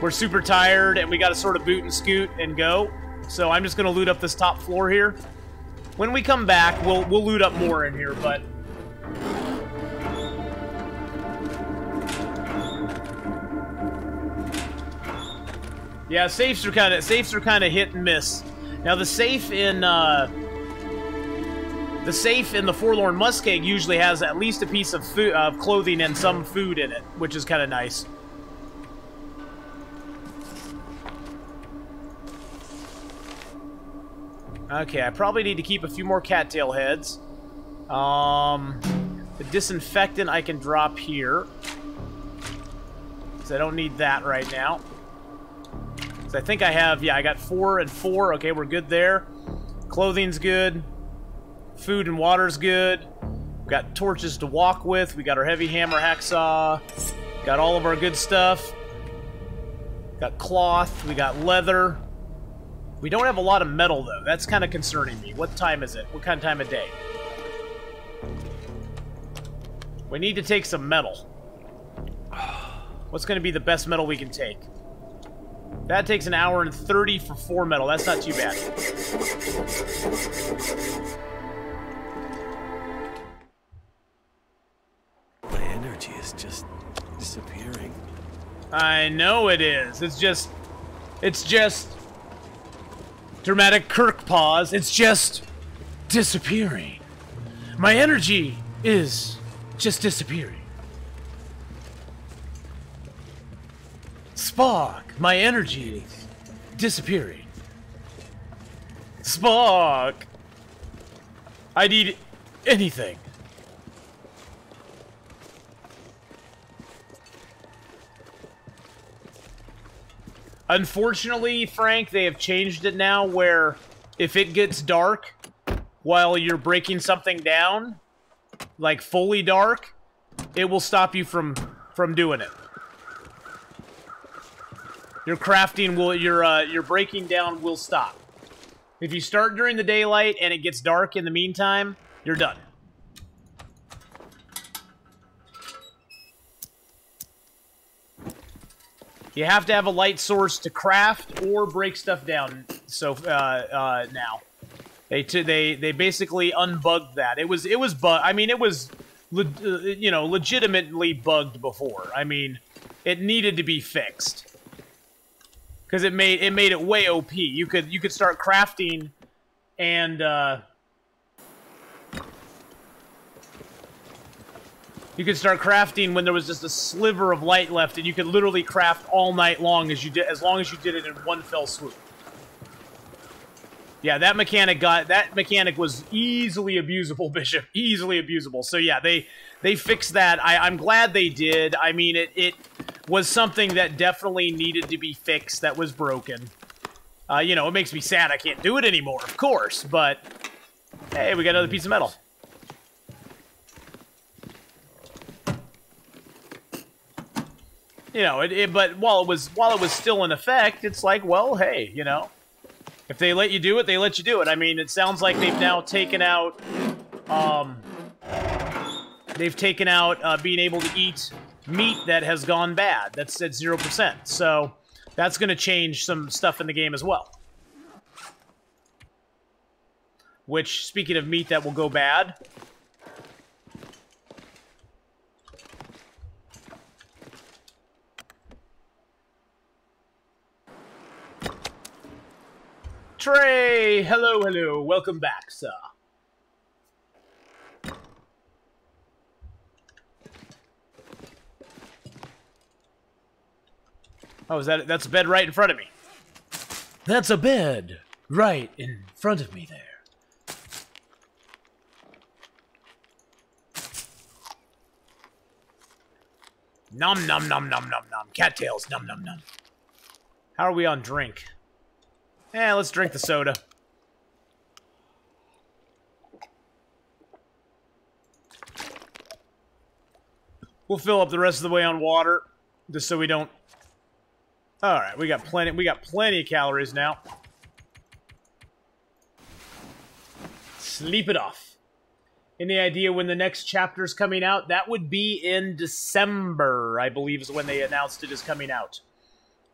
we're super tired and we got to sort of boot and scoot and go. So I'm just gonna loot up this top floor here. When we come back, we'll loot up more in here, but yeah, safes are kind of hit and miss. Now the safe in the Forlorn Muskeg usually has at least a piece of food, clothing and some food in it, which is kind of nice. Okay, I probably need to keep a few more cattail heads. The disinfectant I can drop here, because I don't need that right now. So I think I have, yeah, I got 4 and 4. Okay, we're good there. Clothing's good. Food and water's good. We've got torches to walk with. We got our heavy hammer hacksaw. Got all of our good stuff. Got cloth. We got leather. We don't have a lot of metal, though. That's kind of concerning me. What time is it? What kind of time of day? We need to take some metal. What's going to be the best metal we can take? That takes an hour and 30 for 4 metal. That's not too bad. My energy is just disappearing. I know it is. It's just dramatic Kirk pause. It's just disappearing. My energy is just disappearing. Spock, my energy is disappearing. Spock, I need anything. Unfortunately, Frank, they have changed it now where if it gets dark while you're breaking something down, like fully dark, it will stop you from doing it. Your crafting will, your breaking down will stop. If you start during the daylight and it gets dark in the meantime, you're done. You have to have a light source to craft or break stuff down. So now, they basically unbugged that. It was I mean, it was you know, legitimately bugged before. I mean, it needed to be fixed because it made it way OP. You could start crafting and you could start crafting when there was just a sliver of light left, and you could literally craft all night long as long as you did it in one fell swoop. Yeah, that mechanic was easily abusable, Bishop. Easily abusable. So yeah, they fixed that. I'm glad they did. I mean, it was something that definitely needed to be fixed, that was broken. You know, it makes me sad I can't do it anymore, of course, but hey, we got another piece of metal. You know, but while it was still in effect, it's like, well, hey, you know, if they let you do it, they let you do it. I mean, it sounds like they've now taken out, being able to eat meat that has gone bad. That's at 0%. So that's going to change some stuff in the game as well. Which, speaking of meat that will go bad, Trey, hello, welcome back, sir. Oh, that's a bed right in front of me. That's a bed right in front of me there. Nom nom nom nom nom nom. Cattails, nom nom nom. How are we on drink? Let's drink the soda. We'll fill up the rest of the way on water, just so we don't... Alright, we got plenty of calories now. Sleep it off. Any idea when the next chapter's coming out? That would be in December, I believe, is when they announced it is coming out.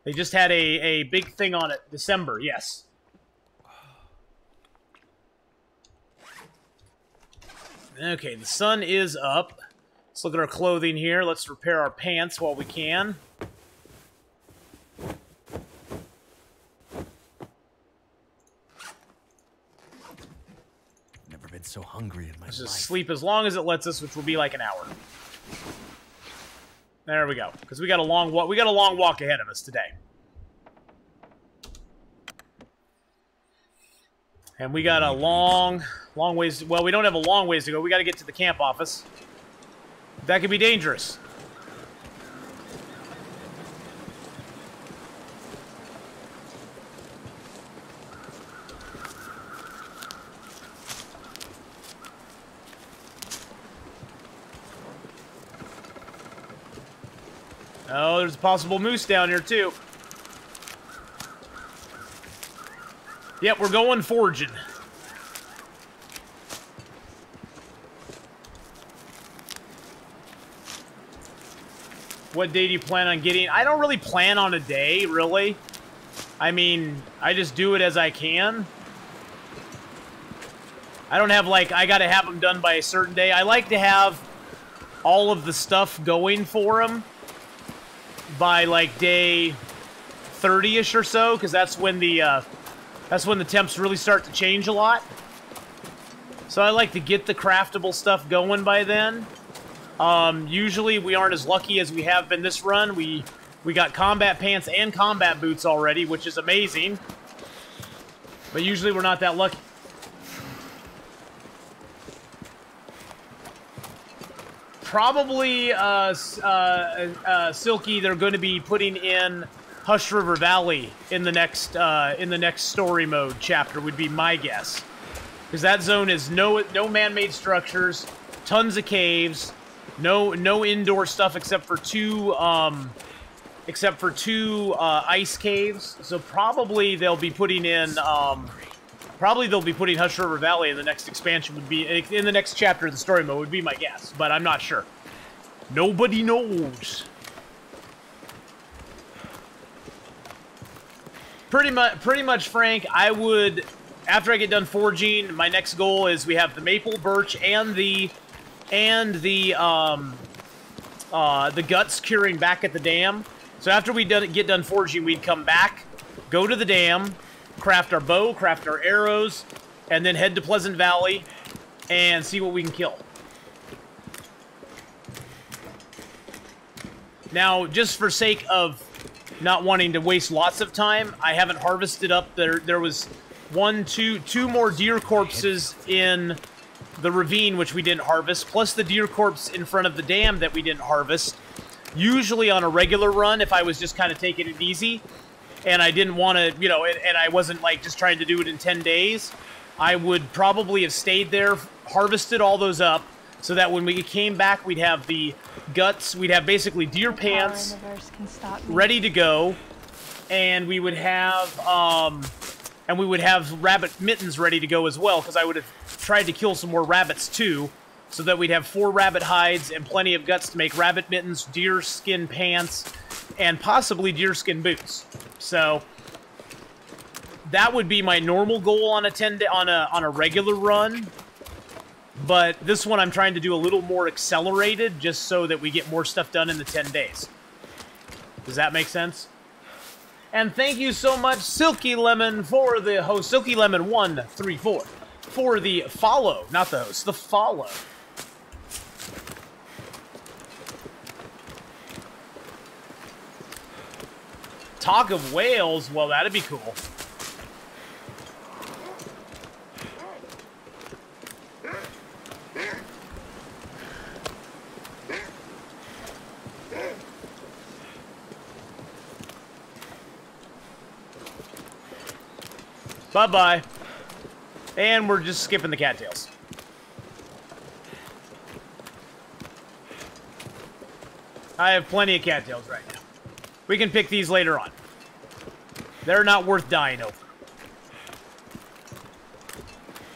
They just had a big thing on it. December, yes. Okay, the sun is up. Let's look at our clothing here. Let's repair our pants while we can. Never been so hungry in my life. Let's just sleep as long as it lets us, which will be like an hour. There we go. Because we got a long walk. We got a long walk ahead of us today. And we got a long ways. Well, we don't have a long ways to go. We got to get to the camp office. That could be dangerous. Oh, there's a possible moose down here, too. Yep, we're going foraging. What day do you plan on getting? I don't really plan on a day, really. I mean, I just do it as I can. I don't have, like, I gotta have them done by a certain day. I like to have all of the stuff going for them by, like, day 30-ish or so, because that's when the temps really start to change a lot. So I like to get the craftable stuff going by then. Usually we aren't as lucky as we have been this run. We got combat pants and combat boots already, which is amazing. But usually we're not that lucky. Probably, Silky, they're going to be putting in Hush River Valley in the next story mode chapter, would be my guess. Because that zone is no man-made structures, tons of caves, no indoor stuff except for two ice caves. So probably they'll be putting in Hush River Valley in the next expansion, would be in the next chapter of the story mode, would be my guess, but I'm not sure. Nobody knows. Pretty much, Frank, I would, after I get done foraging, my next goal is we have the maple, birch, and the guts curing back at the dam. So after we get done foraging, we'd come back, go to the dam, craft our bow, craft our arrows, and then head to Pleasant Valley and see what we can kill. Now, just for sake of not wanting to waste lots of time, I haven't harvested up. There was two more deer corpses in the ravine, which we didn't harvest, plus the deer corpse in front of the dam that we didn't harvest. Usually on a regular run, if I was just kind of taking it easy, and I didn't want to, and I wasn't like just trying to do it in 10 days, I would probably have stayed there, harvested all those up, so that when we came back, we'd have the guts, we'd have basically deer pants ready to go, and we would have rabbit mittens ready to go as well, because I would have tried to kill some more rabbits too, so that we'd have 4 rabbit hides and plenty of guts to make rabbit mittens, deer skin pants, and possibly deer skin boots. So that would be my normal goal on a regular run. But this one I'm trying to do a little more accelerated, just so that we get more stuff done in the 10 days. Does that make sense? And thank you so much, Silky Lemon, for the host. Silky Lemon 134 for the follow, not the host, the follow. Talk of whales. Well, that'd be cool. Bye-bye. And we're just skipping the cattails. I have plenty of cattails right now. We can pick these later on. They're not worth dying over.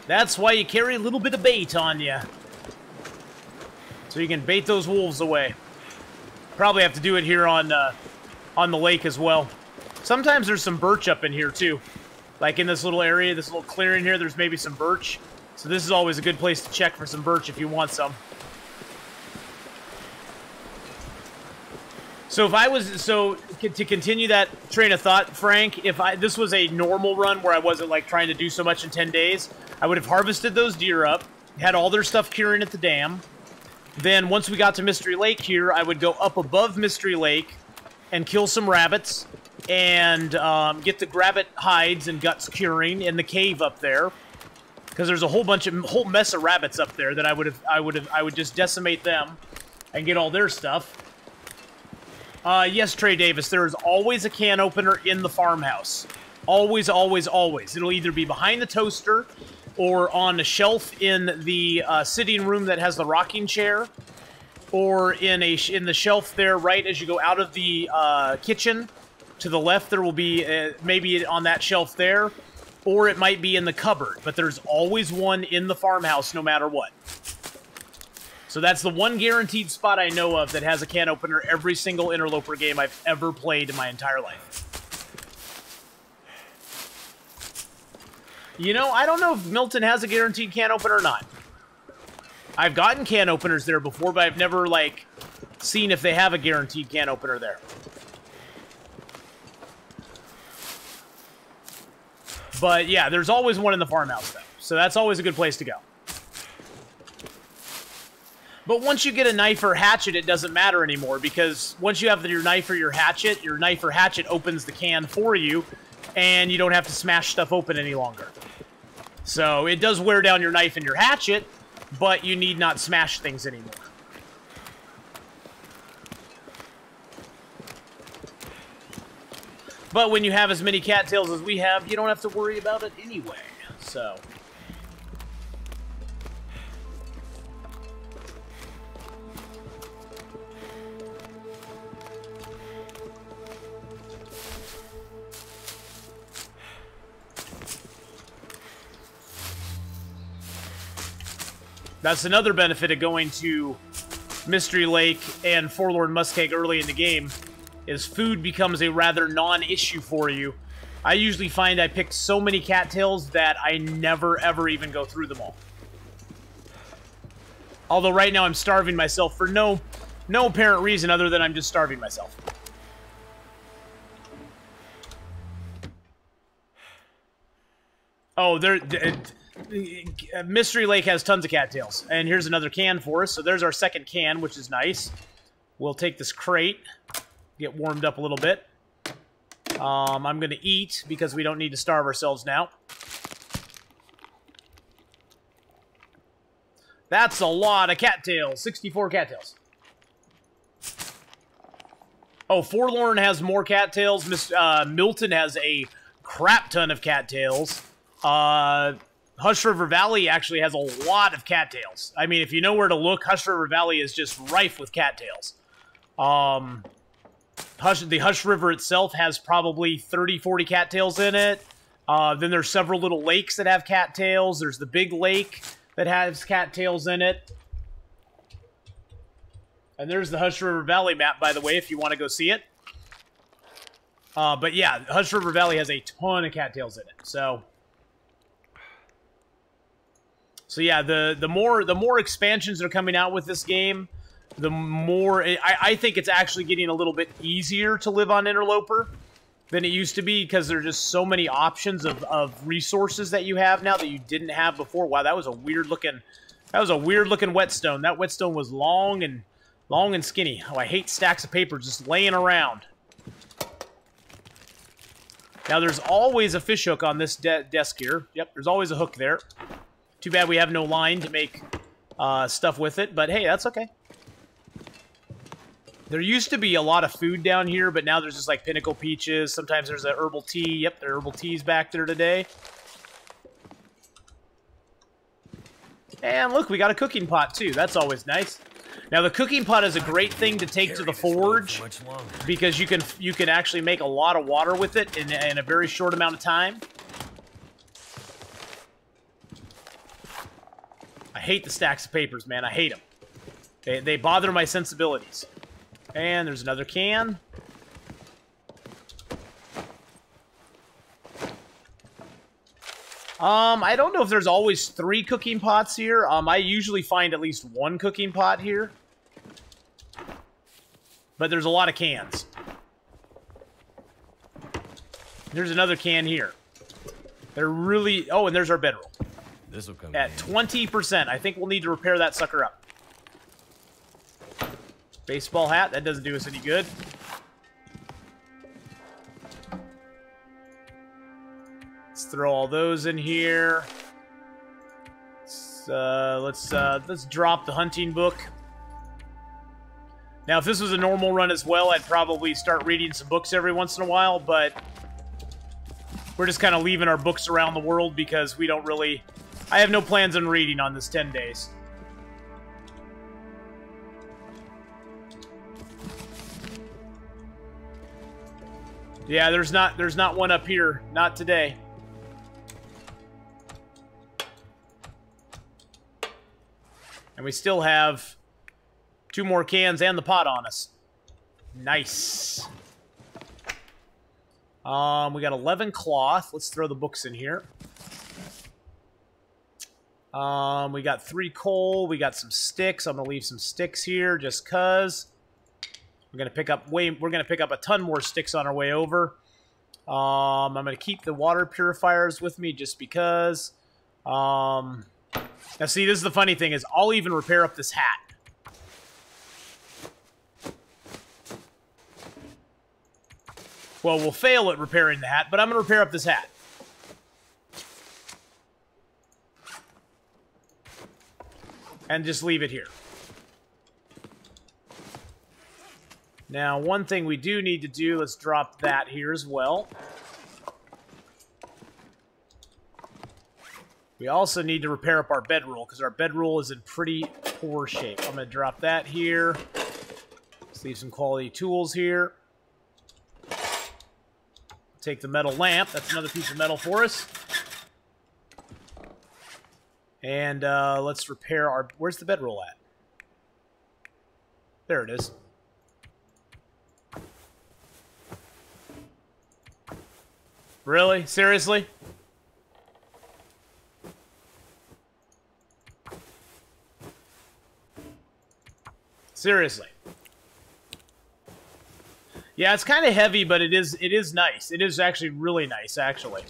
That's why you carry a little bit of bait on you. So you can bait those wolves away. Probably have to do it here on the lake as well. Sometimes there's some birch up in here too. Like in this little area, this little clearing here, there's maybe some birch. So this is always a good place to check for some birch if you want some. So if I was, to continue that train of thought, Frank, if this was a normal run where I wasn't like trying to do so much in 10 days, I would have harvested those deer up, had all their stuff curing at the dam. Then once we got to Mystery Lake here, I would go up above Mystery Lake and kill some rabbits and get the rabbit hides and guts curing in the cave up there, because there's a whole mess of rabbits up there that I would just decimate them and get all their stuff. Yes, Trey Davis, there is always a can opener in the farmhouse. Always, always, always. It'll either be behind the toaster or on a shelf in the sitting room that has the rocking chair, or in the shelf there right as you go out of the kitchen. To the left, there will be maybe on that shelf there, or it might be in the cupboard. But there's always one in the farmhouse no matter what. So that's the one guaranteed spot I know of that has a can opener every single Interloper game I've ever played in my entire life. You know, I don't know if Milton has a guaranteed can opener or not. I've gotten can openers there before, but I've never, like, seen if they have a guaranteed can opener there. But, yeah, there's always one in the farmhouse, though. So that's always a good place to go. But once you get a knife or hatchet, it doesn't matter anymore, because once you have your knife or hatchet opens the can for you, and you don't have to smash stuff open any longer. So it does wear down your knife and your hatchet, but you need not smash things anymore. But when you have as many cattails as we have, you don't have to worry about it anyway. So... that's another benefit of going to Mystery Lake and Forlorn Muskeg early in the game, is food becomes a rather non-issue for you. I usually find I picked so many cattails that I never ever even go through them all. Although right now I'm starving myself for no apparent reason other than I'm just starving myself. Oh, Mystery Lake has tons of cattails. And here's another can for us. So there's our second can, which is nice. We'll take this crate, get warmed up a little bit. I'm going to eat because we don't need to starve ourselves now. That's a lot of cattails. 64 cattails. Oh, Forlorn has more cattails. Milton has a crap ton of cattails. Hush River Valley actually has a lot of cattails. I mean, if you know where to look, Hush River Valley is just rife with cattails. The Hush River itself has probably 30, 40 cattails in it. Then there's several little lakes that have cattails. There's the big lake that has cattails in it. And there's the Hush River Valley map, by the way, if you want to go see it. But yeah, Hush River Valley has a ton of cattails in it. So yeah, the more expansions that are coming out with this game, the more I think it's actually getting a little bit easier to live on Interloper than it used to be, because there's just so many options of resources that you have now that you didn't have before. Wow, that was a weird looking whetstone. That whetstone was long and skinny. Oh, I hate stacks of paper just laying around. Now, there's always a fish hook on this desk here. Yep, there's always a hook there. Too bad we have no line to make stuff with it, but hey, that's okay. There used to be a lot of food down here, but now there's just like Pinnacle Peaches. Sometimes there's a herbal tea. Yep, there are herbal teas back there today. And look, we got a cooking pot too. That's always nice. Now the cooking pot is a great thing to take to the forge because you can actually make a lot of water with it in a very short amount of time. I hate the stacks of papers, man. I hate them. They bother my sensibilities. And there's another can. I don't know if there's always 3 cooking pots here. I usually find at least 1 cooking pot here. But there's a lot of cans. There's another can here. They're really... Oh, and there's our bedroll. This will come at 20%. I think we'll need to repair that sucker up. Baseball hat. That doesn't do us any good. Let's throw all those in here. Let's drop the hunting book. Now, if this was a normal run as well, I'd probably start reading some books every once in a while, but we're just kind of leaving our books around the world because we don't really... I have no plans on reading on this 10 days. Yeah, there's not one up here. Not today. And we still have 2 more cans and the pot on us. Nice. We got 11 cloth. Let's throw the books in here. We got 3 coal. We got some sticks. I'm gonna leave some sticks here just cause. We're gonna pick up a ton more sticks on our way over. I'm gonna keep the water purifiers with me just because. Now see, this is the funny thing is I'll even repair up this hat. Well, we'll fail at repairing the hat, but I'm gonna repair up this hat. And just leave it here. Now, one thing we do need to do, let's drop that here as well. We also need to repair up our bedroll, because our bedroll is in pretty poor shape. I'm going to drop that here. Let's leave some quality tools here. Take the metal lamp. That's another piece of metal for us. And let's repair our... Where's the bedroll at? There it is. Really? Seriously? Seriously. Yeah, it's kind of heavy, but it is nice. It is actually really nice, actually.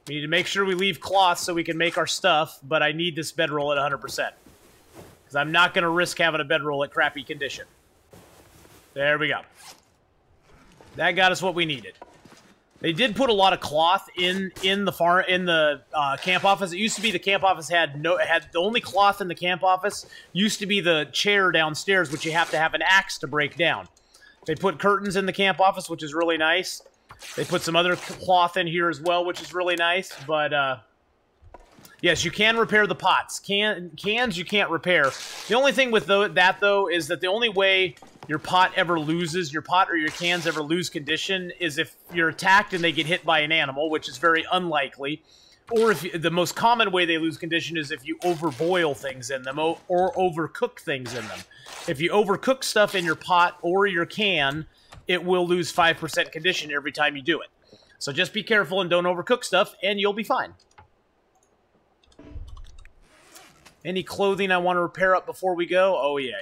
We need to make sure we leave cloth so we can make our stuff, but I need this bedroll at 100%. Because I'm not going to risk having a bedroll at crappy condition. There we go. That got us what we needed. They did put a lot of cloth in the camp office. It used to be the camp office had the only cloth in the camp office used to be the chair downstairs, which you have to have an axe to break down. They put curtains in the camp office, which is really nice. They put some other cloth in here as well, which is really nice. But yes, you can repair the pots. Cans you can't repair. The only thing with that though is that the only way your pot or your cans ever lose condition is if you're attacked and they get hit by an animal, which is very unlikely. Or if the most common way they lose condition is if you overboil things in them or overcook things in them. If you overcook stuff in your pot or your can, it will lose 5% condition every time you do it. So just be careful and don't overcook stuff, and you'll be fine. Any clothing I want to repair up before we go? Oh, yeah.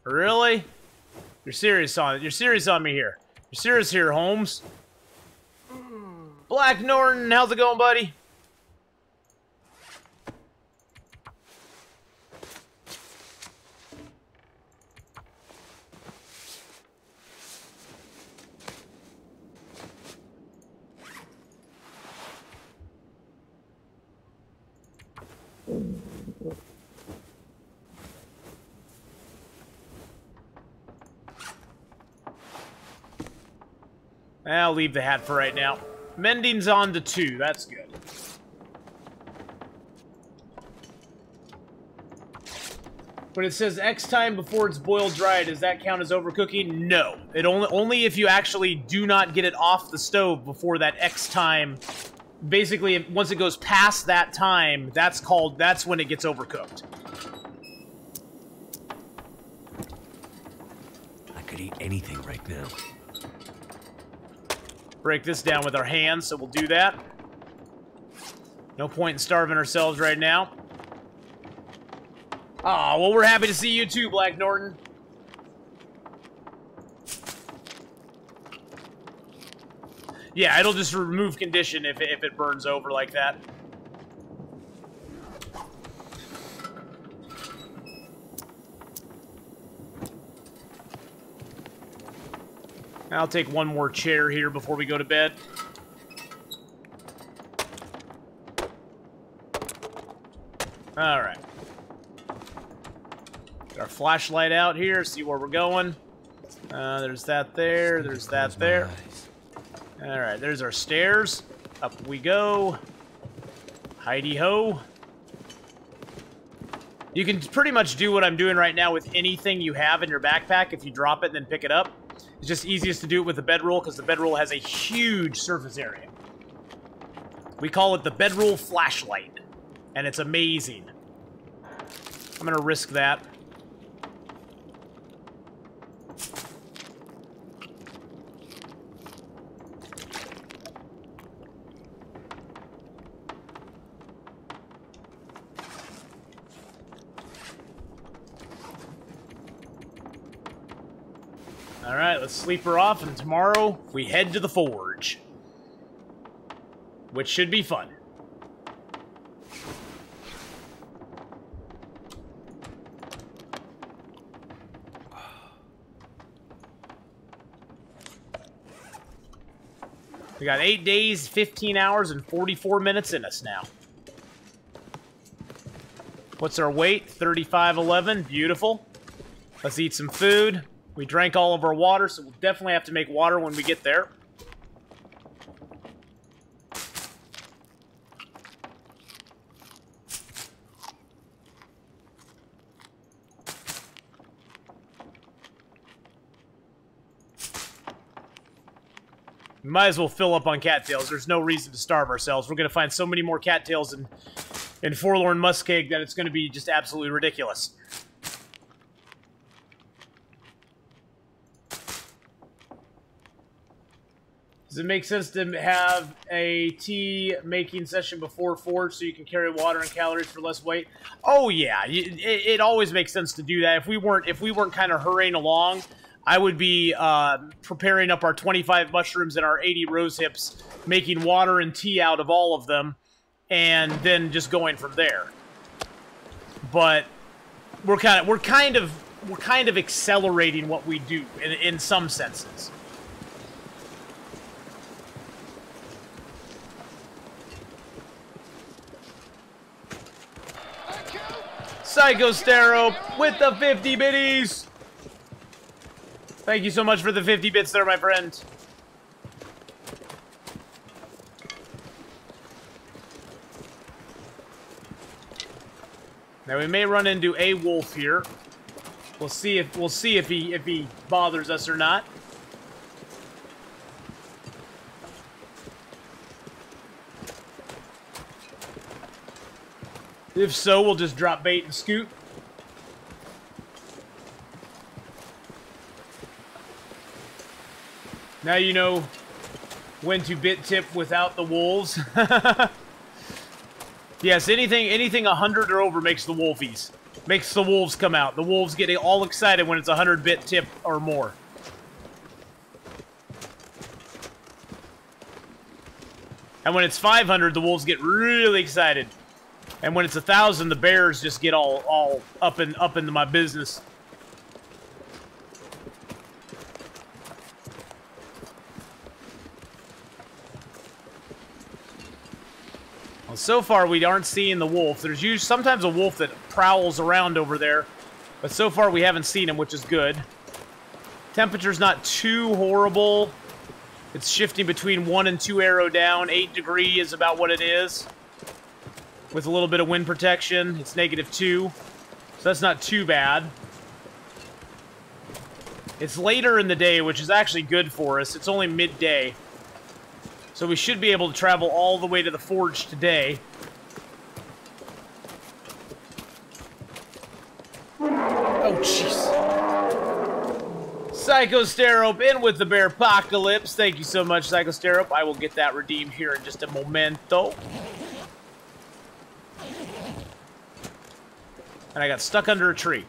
Really? You're serious on it. You're serious on me here. You're serious here, Holmes. Black Norton, how's it going, buddy? I'll leave the hat for right now. Mending's on to 2. That's good. But it says X time before it's boiled dry. Does that count as overcooking? No. It only if you actually do not get it off the stove before that X time. Basically, once it goes past that time, that's when it gets overcooked. I could eat anything right now. Break this down with our hands, so we'll do that. No point in starving ourselves right now. Aw, well, we're happy to see you too, Black Norton. Yeah, it'll just remove condition if it burns over like that. I'll take one more chair here before we go to bed. All right. Get our flashlight out here, see where we're going. There's that there, there's that there. All right, there's our stairs. Up we go. Heidi-ho. You can pretty much do what I'm doing right now with anything you have in your backpack. If you drop it and then pick it up. It's just easiest to do it with the bedroll because the bedroll has a huge surface area. We call it the bedroll flashlight, and it's amazing. I'm gonna risk that. Alright, let's sleep her off, and tomorrow we head to the forge. Which should be fun. We got 8 days, 15 hours, and 44 minutes in us now. What's our weight? 35.11. Beautiful. Let's eat some food. We drank all of our water, so we'll definitely have to make water when we get there. We might as well fill up on cattails. There's no reason to starve ourselves. We're going to find so many more cattails in Forlorn Muskeg that it's going to be just absolutely ridiculous. Does it make sense to have a tea making session before forge so you can carry water and calories for less weight? Oh yeah, it always makes sense to do that. If we weren't kind of hurrying along, I would be preparing up our 25 mushrooms and our 80 rose hips, making water and tea out of all of them, and then just going from there. But we're kind of accelerating what we do in some senses. Psycho Stero with the 50 bitties. Thank you so much for the 50 bits there, my friend. Now we may run into a wolf here. We'll see if he bothers us or not. If so, we'll just drop bait and scoot. Now you know when to bit tip without the wolves. Yes, anything 100 or over makes the wolfies. Makes the wolves come out. The wolves get all excited when it's 100 bit tip or more. And when it's 500, the wolves get really excited. And when it's 1,000, the bears just get all up into my business. Well, so far we aren't seeing the wolf. There's sometimes a wolf that prowls around over there, but so far we haven't seen him, which is good. Temperature's not too horrible. It's shifting between 1 and 2 arrow down. 8 degree is about what it is. With a little bit of wind protection, it's -2. So that's not too bad. It's later in the day, which is actually good for us. It's only midday. So we should be able to travel all the way to the forge today. Oh, jeez. Psychosterope in with the Bear Apocalypse. Thank you so much, Psychosterope. I will get that redeemed here in just a momento. And I got stuck under a tree.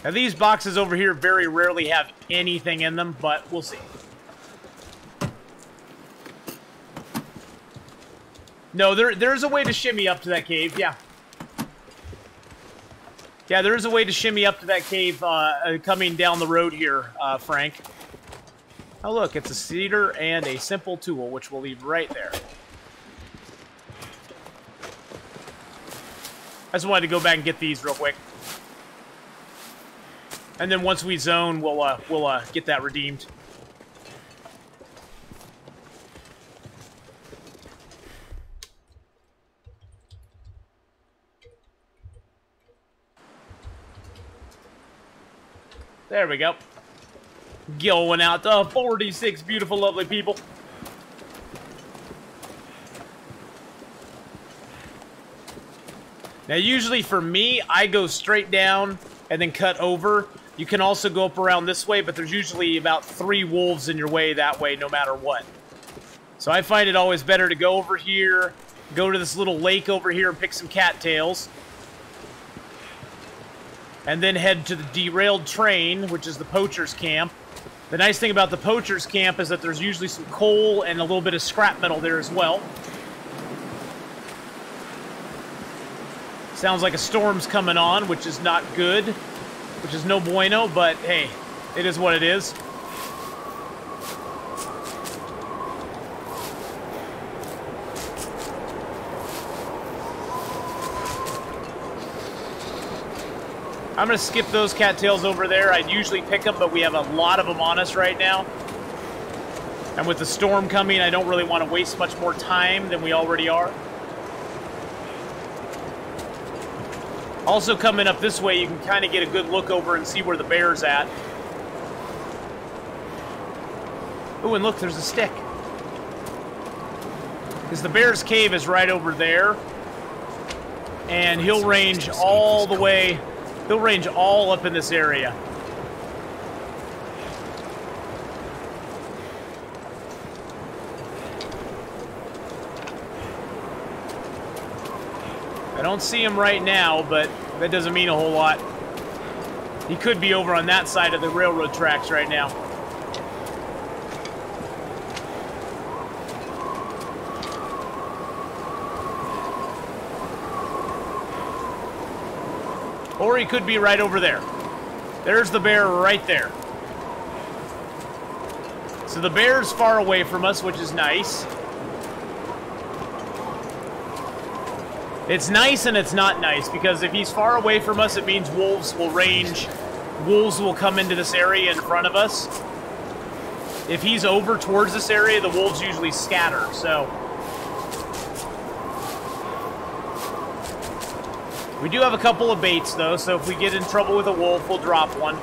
Now, these boxes over here very rarely have anything in them, but we'll see. No, there's a way to shimmy up to that cave, yeah. Yeah, there is a way to shimmy up to that cave coming down the road here, Frank. Oh, look, it's a cedar and a simple tool, which we'll leave right there. I just wanted to go back and get these real quick. And then once we zone, we'll get that redeemed. There we go. Going out to 46 beautiful, lovely people. Now, usually for me, I go straight down and then cut over. You can also go up around this way, but there's usually about 3 wolves in your way that way, no matter what. So I find it always better to go over here, go to this little lake over here and pick some cattails. And then head to the derailed train, which is the poacher's camp. The nice thing about the poacher's camp is that there's usually some coal and a little bit of scrap metal there as well. Sounds like a storm's coming on, which is not good, which is no bueno, but hey, it is what it is. I'm going to skip those cattails over there. I'd usually pick them, but we have a lot of them on us right now. And with the storm coming, I don't really want to waste much more time than we already are. Also coming up this way, you can kind of get a good look over and see where the bear's at. Oh, and look, there's a stick. Because the bear's cave is right over there. And he'll range all the way... He'll range all up in this area. I don't see him right now, but that doesn't mean a whole lot. He could be over on that side of the railroad tracks right now. Or he could be right over there. There's the bear right there. So the bear's far away from us, which is nice. It's nice and it's not nice, because if he's far away from us, it means wolves will range. Wolves will come into this area in front of us. If he's over towards this area, the wolves usually scatter, so... We do have a couple of baits, though, so if we get in trouble with a wolf, we'll drop one.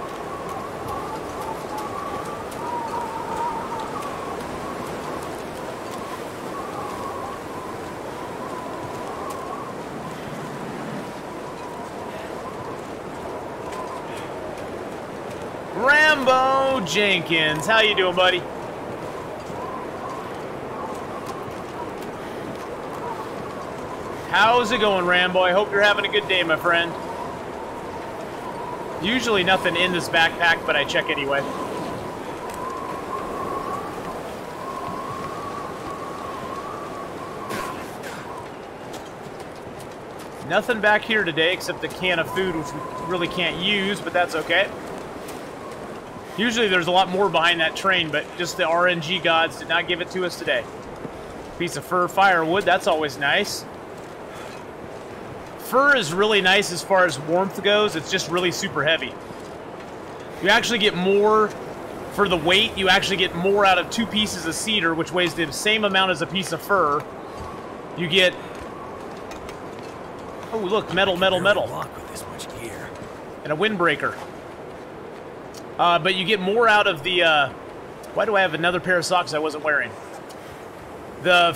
Rambo Jenkins, how you doing, buddy? How's it going, Rambo? I hope you're having a good day, my friend. Usually nothing in this backpack, but I check anyway. Nothing back here today except a can of food, which we really can't use, but that's okay. Usually there's a lot more behind that train, but just the RNG gods did not give it to us today. Piece of fur firewood, that's always nice. Fur is really nice as far as warmth goes. It's just really super heavy. You actually get more for the weight, you actually get more out of 2 pieces of cedar, which weighs the same amount as a piece of fir. You get... Oh, look, metal, metal, metal. Walk with this much gear. And a windbreaker. But you get more out of the... Why do I have another pair of socks I wasn't wearing? The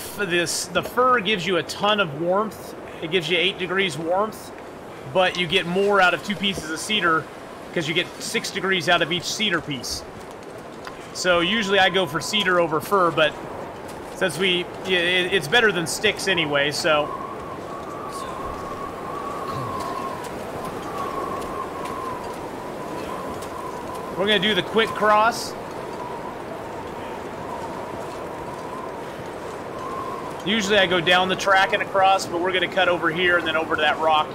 fur gives you a ton of warmth. It gives you 8 degrees warmth, but you get more out of 2 pieces of cedar because you get 6 degrees out of each cedar piece. So usually I go for cedar over fir, but since it's better than sticks anyway, so... We're going to do the quick cross. Usually I go down the track and across, but we're going to cut over here and then over to that rock.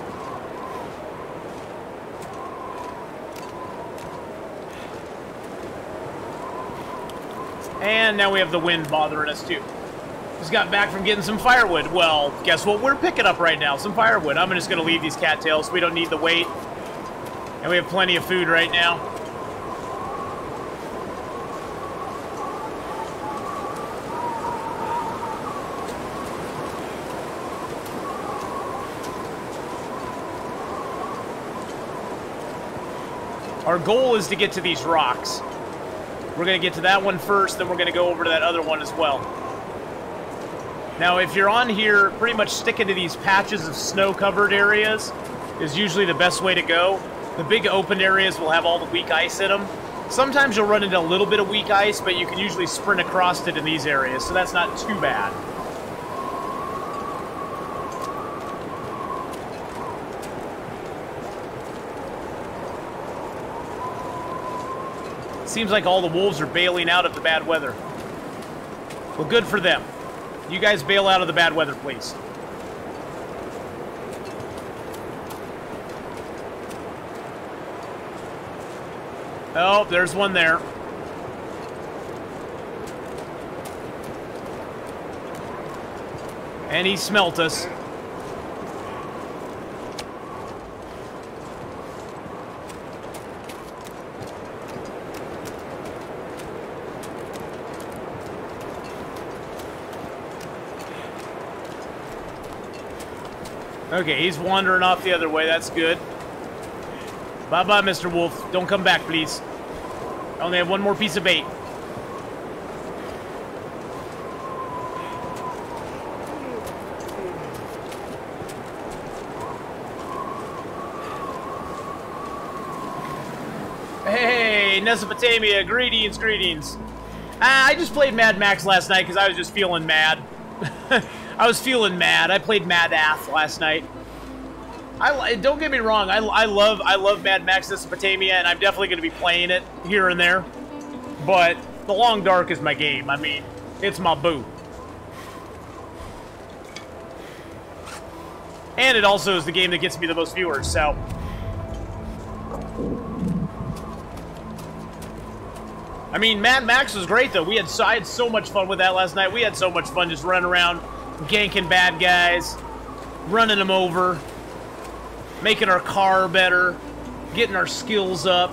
And now we have the wind bothering us too. Just got back from getting some firewood. Well, guess what we're picking up right now? Some firewood. I'm just going to leave these cattails. We don't need the weight. And we have plenty of food right now. Our goal is to get to these rocks. We're going to get to that one first, then we're going to go over to that other one as well. Now, if you're on here, pretty much sticking to these patches of snow-covered areas is usually the best way to go. The big open areas will have all the weak ice in them. Sometimes you'll run into a little bit of weak ice, but you can usually sprint across it in these areas, so that's not too bad. Seems like all the wolves are bailing out of the bad weather. Well, good for them. You guys bail out of the bad weather, please. Oh, there's one there. And he smelt us. Okay, he's wandering off the other way. That's good. Bye-bye, Mr. Wolf. Don't come back, please. I only have one more piece of bait. Hey, Mesopotamia. Greetings, greetings. I just played Mad Max last night because I was just feeling mad. I was feeling mad. I played Mad Ath last night. Don't get me wrong. I love Mad Max Mesopotamia, and I'm definitely going to be playing it here and there. But The Long Dark is my game. I mean, it's my boo. And it also is the game that gets me the most viewers, so... I mean, Mad Max was great, though. I had so much fun with that last night. We had so much fun just running around, ganking bad guys, running them over, making our car better, getting our skills up.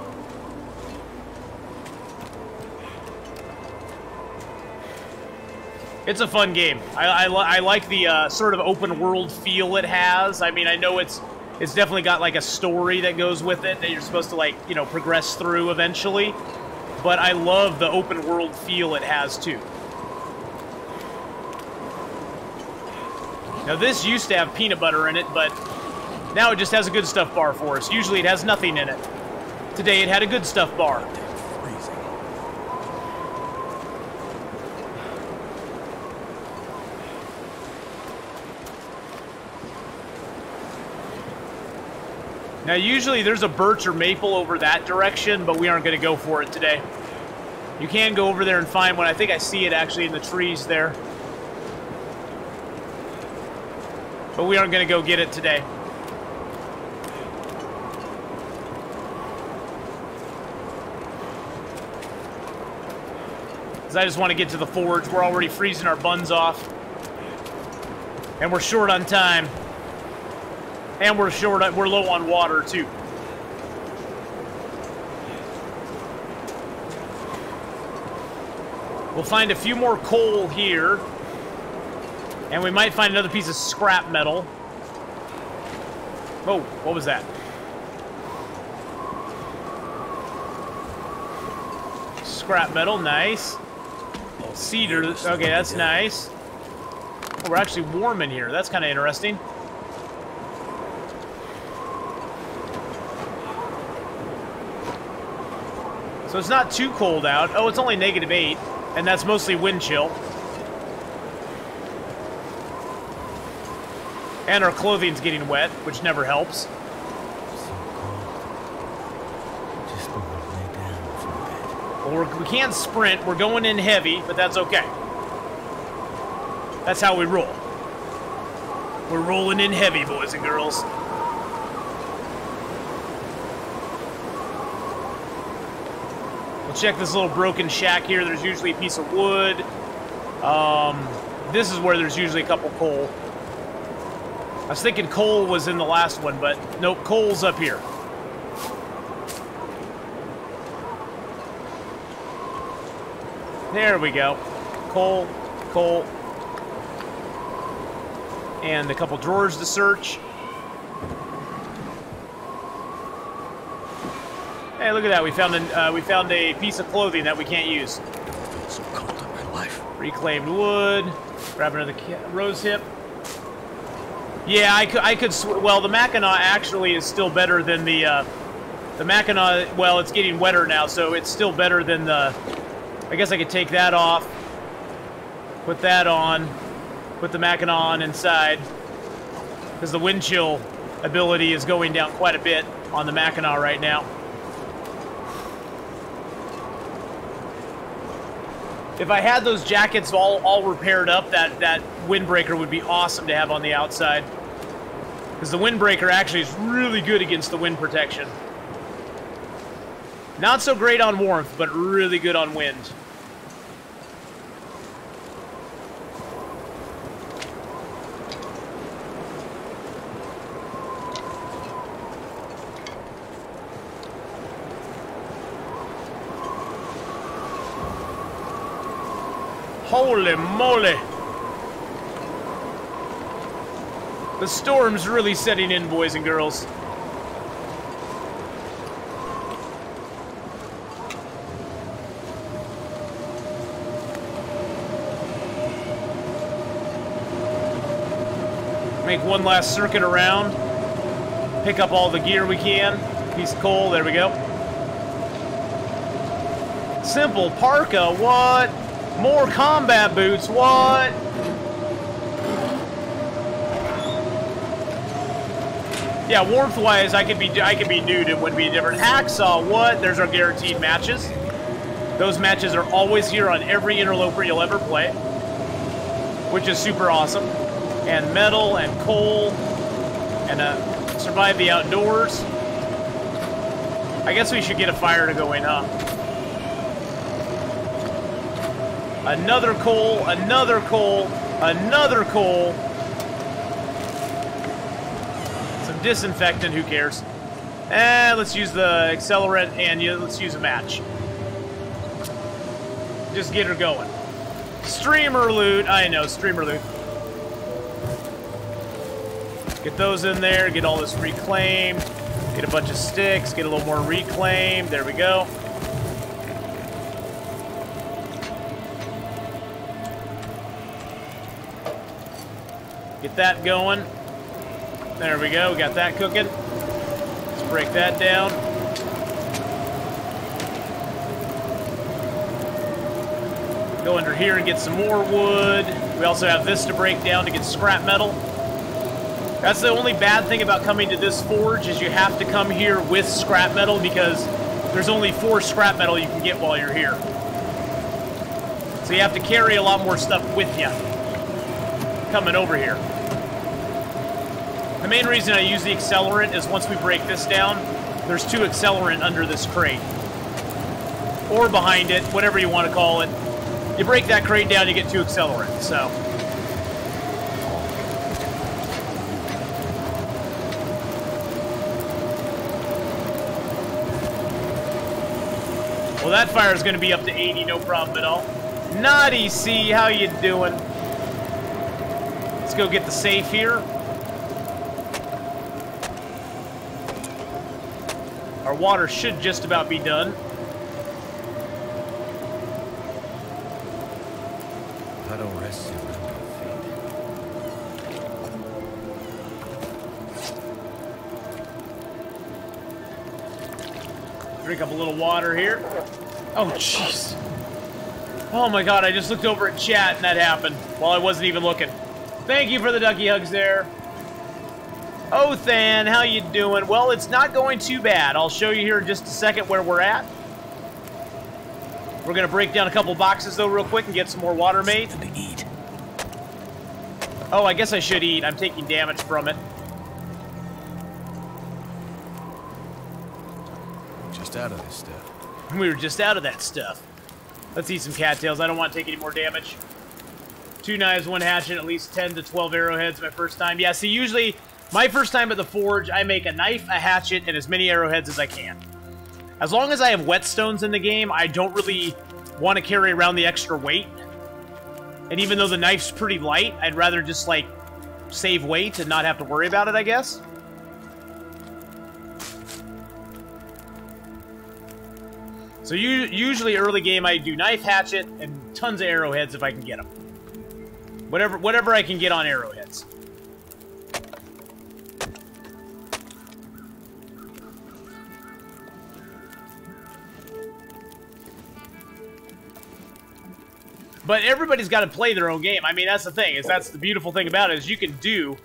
It's a fun game. I like the sort of open world feel it has. I mean, I know it's definitely got like a story that goes with it that you're supposed to, like, you know, progress through eventually. But I love the open world feel it has too. Now this used to have peanut butter in it, but now it just has a good stuff bar for us. Usually it has nothing in it. Today it had a good stuff bar. Now, usually there's a birch or maple over that direction, but we aren't going to go for it today. You can go over there and find one. I think I see it actually in the trees there. But we aren't going to go get it today. Because I just want to get to the forge. We're already freezing our buns off. And we're short on time. And we're low on water, too. We'll find a few more coal here. And we might find another piece of scrap metal. Oh, what was that? Scrap metal, nice. Cedar, okay, that's nice. Oh, we're actually warm in here. That's kind of interesting. So it's not too cold out. Oh, it's only -8, and that's mostly wind chill. And our clothing's getting wet, which never helps. Well, we can't sprint. We're going in heavy, but that's okay. That's how we roll. We're rolling in heavy, boys and girls. We'll check this little broken shack here. There's usually a piece of wood. This is where there's usually a couple coal. I was thinking coal was in the last one, but nope, coal's up here. There we go. Coal, coal. And a couple drawers to search. Hey, look at that. We found a piece of clothing that we can't use. So cold in my life. Reclaimed wood. Grab another rose hip. Yeah, I could. Well, the Mackinac actually is still better than the Mackinac. Well, it's getting wetter now, so it's still better than the. I guess I could take that off. Put that on. Put the Mackinac on inside, because the wind chill ability is going down quite a bit on the Mackinac right now. If I had those jackets all repaired up, that windbreaker would be awesome to have on the outside. Because the windbreaker actually is really good against the wind protection. Not so great on warmth, but really good on wind. Holy moly! The storm's really setting in, boys and girls. Make one last circuit around. Pick up all the gear we can. Piece of coal, there we go. Simple parka, what? More combat boots, what? Yeah, warmth-wise, I could be nude. It wouldn't be different. Hacksaw, what? There's our guaranteed matches. Those matches are always here on every Interloper you'll ever play, which is super awesome. And metal and coal and survive the outdoors. I guess we should get a fire to go in, huh? Another coal, another coal, another coal. Some disinfectant, who cares? Let's use the accelerant and let's use a match. Just get her going. Streamer loot, I know, streamer loot. Get those in there, get all this reclaimed. Get a bunch of sticks, get a little more reclaimed. There we go. Get that going. There we go. Got that cooking. Let's break that down. Go under here and get some more wood. We also have this to break down to get scrap metal. That's the only bad thing about coming to this forge is you have to come here with scrap metal because there's only 4 scrap metal you can get while you're here. So you have to carry a lot more stuff with you coming over here. The main reason I use the accelerant is once we break this down, there's 2 accelerant under this crate. Or behind it, whatever you want to call it. You break that crate down, you get 2 accelerant, so. Well, that fire is going to be up to 80, no problem at all. Naughty C, how you doing? Let's go get the safe here. Our water should just about be done. I don't rest you around my feet. Drink up a little water here. Oh, jeez. Oh my god, I just looked over at chat and that happened while I wasn't even looking. Thank you for the ducky hugs there. Oh, Than, how you doing? Well, it's not going too bad. I'll show you here in just a second where we're at. We're going to break down a couple boxes, though, real quick and get some more water made. To eat. Oh, I guess I should eat. I'm taking damage from it. Just out of this stuff. We were just out of that stuff. Let's eat some cattails. I don't want to take any more damage. 2 knives, 1 hatchet, at least 10 to 12 arrowheads my first time. Yeah, see, usually my first time at the forge, I make a knife, a hatchet, and as many arrowheads as I can. As long as I have whetstones in the game, I don't really want to carry around the extra weight. And even though the knife's pretty light, I'd rather just, like, save weight and not have to worry about it, I guess. So usually early game, I do knife, hatchet, and tons of arrowheads if I can get them. Whatever I can get on arrowheads. But everybody's got to play their own game. I mean, that's the thing. That's the beautiful thing about it, is you can do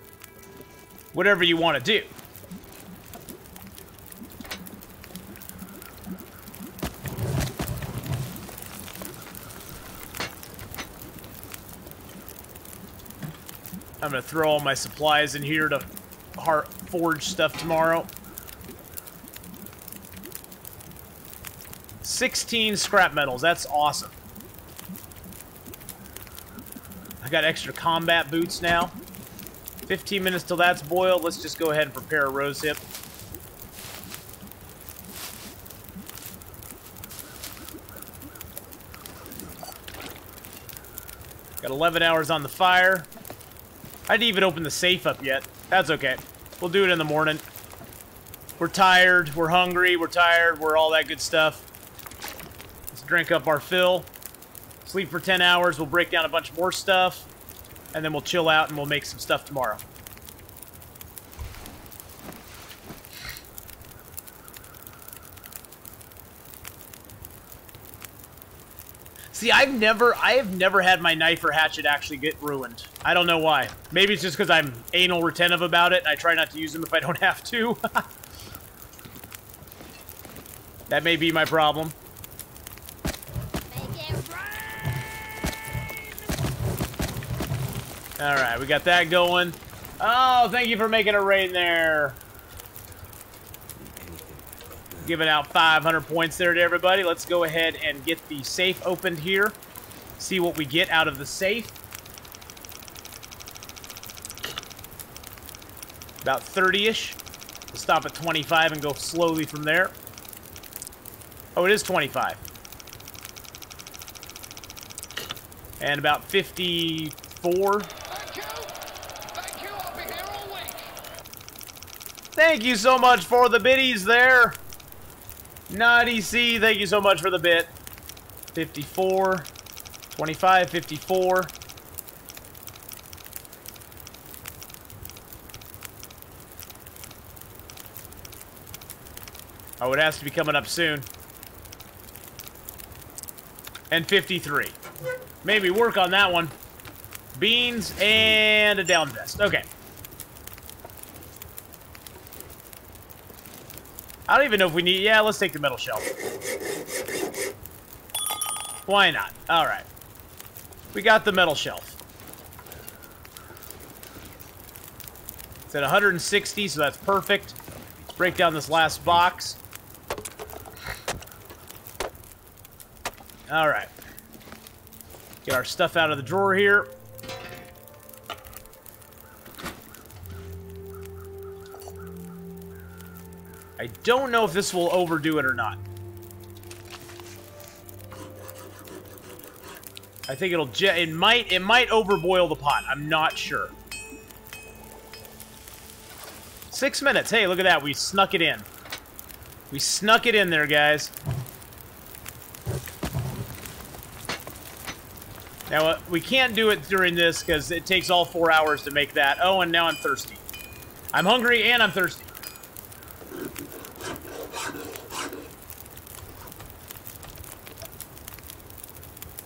whatever you want to do. I'm going to throw all my supplies in here to forge stuff tomorrow. 16 scrap metals. That's awesome. I got extra combat boots now. 15 minutes till that's boiled. Let's just go ahead and prepare a rose hip. Got 11 hours on the fire. I didn't even open the safe up yet. That's okay. We'll do it in the morning. We're tired. We're hungry. We're tired. We're all that good stuff. Let's drink up our fill. Sleep for 10 hours. We'll break down a bunch more stuff. And then we'll chill out and we'll make some stuff tomorrow. See, I have never had my knife or hatchet actually get ruined. I don't know why. Maybe it's just because I'm anal retentive about it and I try not to use them if I don't have to. That may be my problem. Alright, we got that going. Oh, thank you for making it rain there. Giving out 500 points there to everybody. Let's go ahead and get the safe opened here. See what we get out of the safe. About 30-ish. We'll stop at 25 and go slowly from there. Oh, it is 25. And about 54. Thank you. I'll be here all week. Thank you so much for the biddies there. Naughty C, thank you so much for the bit. 54, 25, 54. Oh, it has to be coming up soon. And 53. Maybe work on that one. Beans and a down vest. Okay. I don't even know if we need... Yeah, let's take the metal shelf. Why not? Alright. We got the metal shelf. It's at 160, so that's perfect. Let's break down this last box. Alright. Get our stuff out of the drawer here. I don't know if this will overdo it or not. I think it might overboil the pot. I'm not sure. 6 minutes. Hey, look at that. We snuck it in. We snuck it in there, guys. Now, we can't do it during this because it takes all 4 hours to make that. Oh, and now I'm thirsty. I'm hungry and I'm thirsty.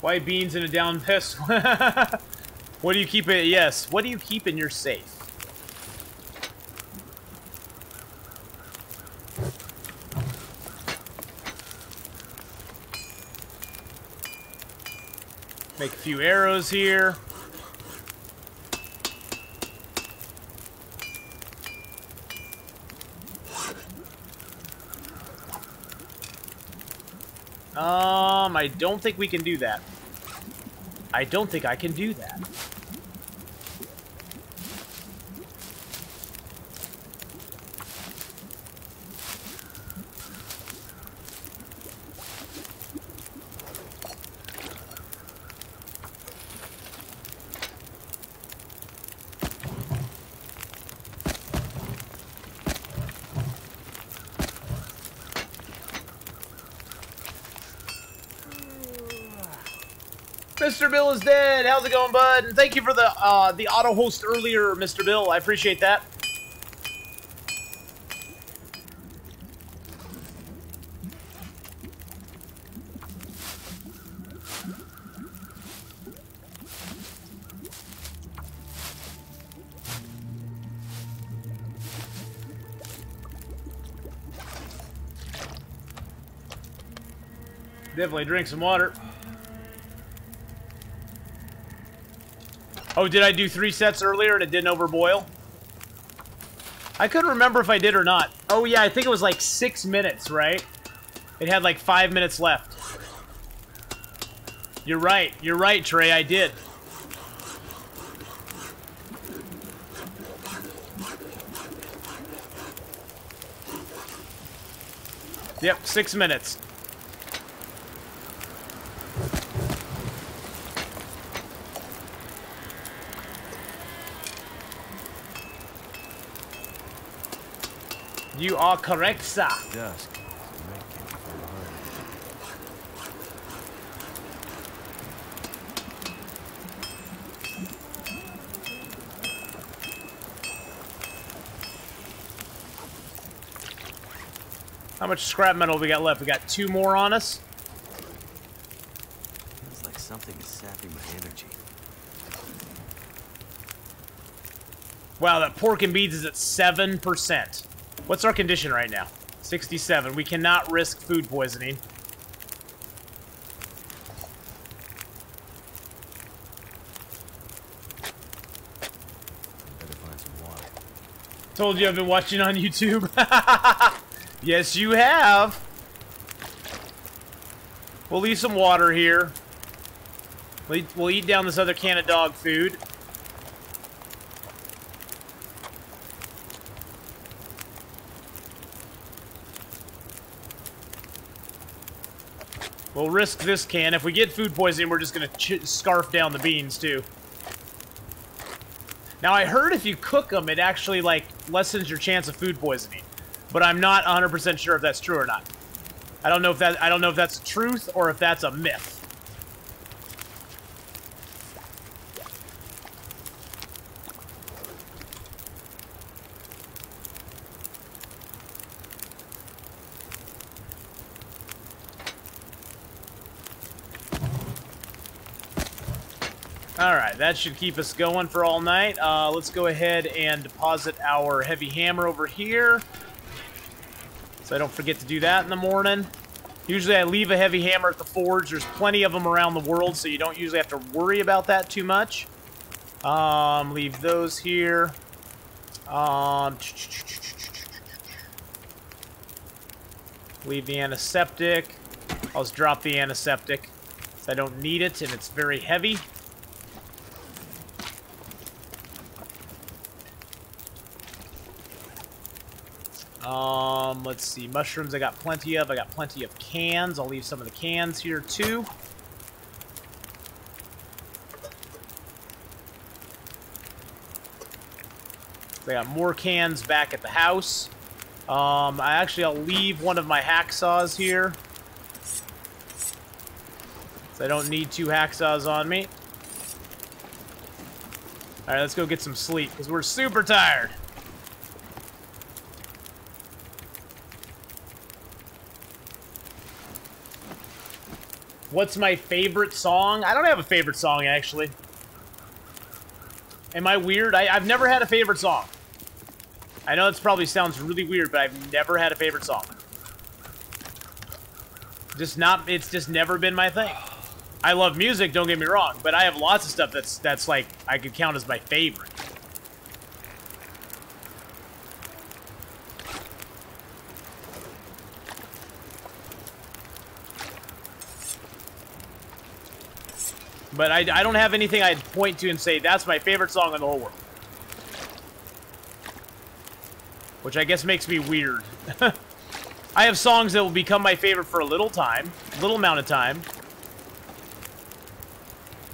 White beans in a down piss. What do you keep it? Yes. What do you keep in your safe? Make a few arrows here. I don't think we can do that. I don't think I can do that. Mr. Bill is dead. How's it going, bud? And thank you for the auto host earlier, Mr. Bill. I appreciate that. Definitely drink some water. Oh, did I do 3 sets earlier and it didn't overboil? I couldn't remember if I did or not. Oh, yeah, I think it was like 6 minutes, right? It had like 5 minutes left. You're right, Trey, I did. Yep, 6 minutes. You are correct, sir. Dusk. How much scrap metal we got left? We got 2 more on us. Feels like something is sapping my energy. Wow, that pork and beans is at 7%. What's our condition right now? 67. We cannot risk food poisoning. Better find some water. Told you I've been watching on YouTube. Yes, you have. We'll leave some water here. We'll eat down this other can of dog food. We'll risk this can. If we get food poisoning, we're just going to scarf down the beans, too. Now, I heard if you cook them, it actually, like, lessens your chance of food poisoning. But I'm not 100% sure if that's true or not. I don't know if that's truth or if that's a myth. Alright, that should keep us going for all night. Let's go ahead and deposit our heavy hammer over here, so I don't forget to do that in the morning. Usually I leave a heavy hammer at the forge. There's plenty of them around the world, so you don't usually have to worry about that too much. Leave those here. Leave the antiseptic. I'll just drop the antiseptic, so I don't need it, and it's very heavy. Let's see. Mushrooms I got plenty of. I got plenty of cans. I'll leave some of the cans here, too. They got more cans back at the house. I'll leave one of my hacksaws here. So I don't need 2 hacksaws on me. Alright, let's go get some sleep, because we're super tired. What's my favorite song? I don't have a favorite song, actually. Am I weird? I've never had a favorite song. I know this probably sounds really weird, but I've never had a favorite song. It's just never been my thing. I love music, don't get me wrong, but I have lots of stuff that's like, I could count as my favorite. But I don't have anything I'd point to and say, that's my favorite song in the whole world. Which I guess makes me weird. I have songs that will become my favorite for a little amount of time.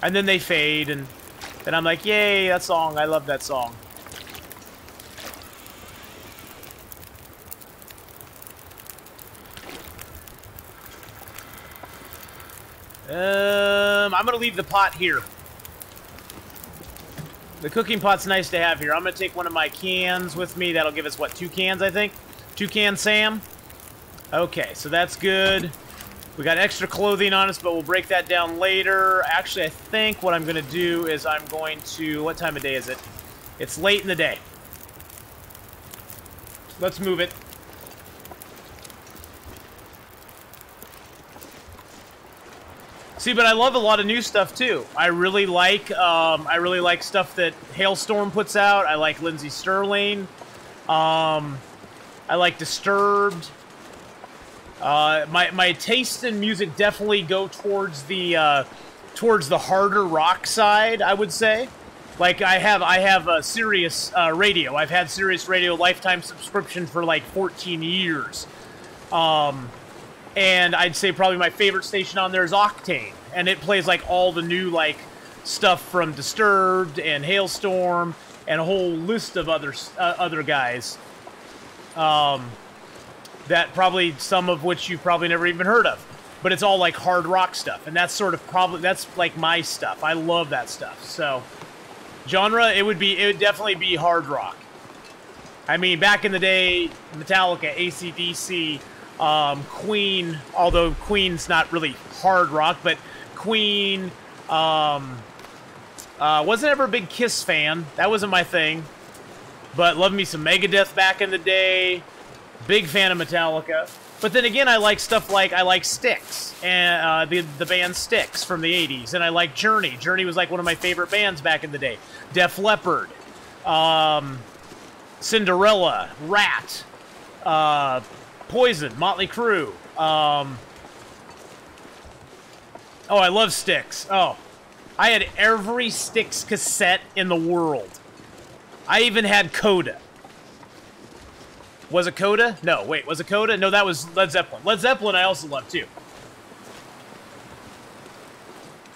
And then they fade, and then I'm like, yay, that song, I love that song. I'm gonna leave the pot here. The cooking pot's nice to have here. I'm gonna take one of my cans with me. That'll give us, what, 2 cans, I think? 2 cans, Sam? Okay, so that's good. We got extra clothing on us, but we'll break that down later. Actually, I think what I'm gonna do is I'm going to... What time of day is it? It's late in the day. Let's move it. See, but I love a lot of new stuff too. I really like stuff that Hailstorm puts out. I like Lindsey Sterling. I like Disturbed. My tastes in music definitely go towards the harder rock side, I would say. Like I have a Sirius Radio. I've had Sirius Radio lifetime subscription for like 14 years. And I'd say probably my favorite station on there is Octane, and it plays like all the new like stuff from Disturbed and Hailstorm and a whole list of other guys. That probably some of which you've probably never even heard of, but it's all like hard rock stuff, and that's sort of that's like my stuff. I love that stuff. So genre, it would definitely be hard rock. I mean, back in the day, Metallica, AC/DC. Queen, although Queen's not really hard rock, but Queen, wasn't ever a big Kiss fan. That wasn't my thing. But loved me some Megadeth back in the day. Big fan of Metallica. But then again, I like stuff like, I like Styx, and the band Styx from the 80s, and I like Journey. Journey was like one of my favorite bands back in the day. Def Leppard, Cinderella, Rat, Poison, Motley Crue. Oh, I love Styx. Oh, I had every Styx cassette in the world. I even had Coda. Was it Coda? No, wait, was it Coda? No, that was Led Zeppelin. Led Zeppelin I also love, too.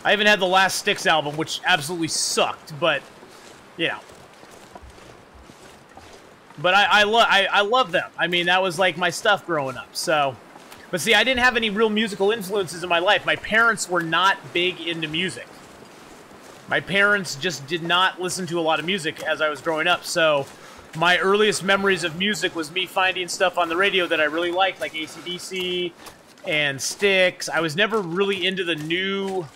I even had the last Styx album, which absolutely sucked, but, you know. But I love them. I mean, that was like my stuff growing up. So, but see, I didn't have any real musical influences in my life. My parents were not big into music. My parents just did not listen to a lot of music as I was growing up. So, my earliest memories of music was me finding stuff on the radio that I really liked, like AC/DC and Styx. I was never really into the new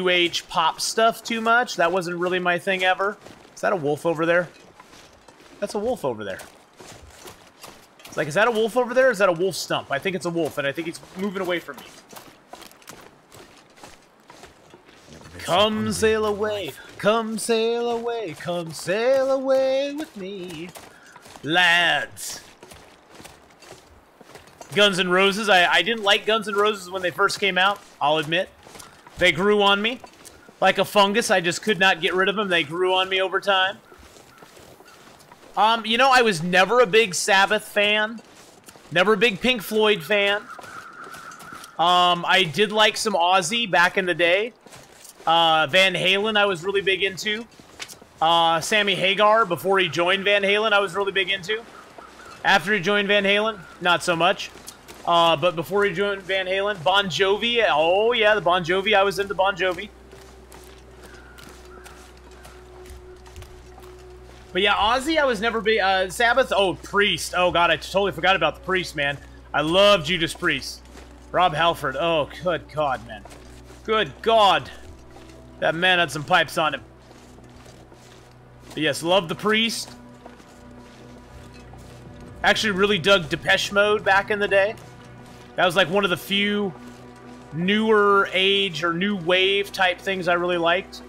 age pop stuff too much. That wasn't really my thing ever. Is that a wolf over there? That's a wolf over there. It's like, is that a wolf over there, or is that a wolf stump? I think it's a wolf, and I think it's moving away from me. Come sail away, come sail away, come sail away with me, lads. Guns N' Roses. I didn't like Guns N' Roses when they first came out, I'll admit. They grew on me. Like a fungus, I just could not get rid of them. They grew on me over time. You know, I was never a big Sabbath fan. Never a big Pink Floyd fan. I did like some Ozzy back in the day. Van Halen I was really big into. Sammy Hagar before he joined Van Halen, I was really big into. After he joined Van Halen, not so much. But before he joined Van Halen, Bon Jovi. Oh, yeah, the Bon Jovi. I was into Bon Jovi. But yeah, Ozzy, I was never big. Sabbath, oh, Priest. Oh, God, I totally forgot about the Priest, man. I love Judas Priest. Rob Halford. Oh, good God, man. Good God. That man had some pipes on him. But yes, love the Priest. Actually really dug Depeche Mode back in the day. That was like one of the few newer age or new wave type things I really liked.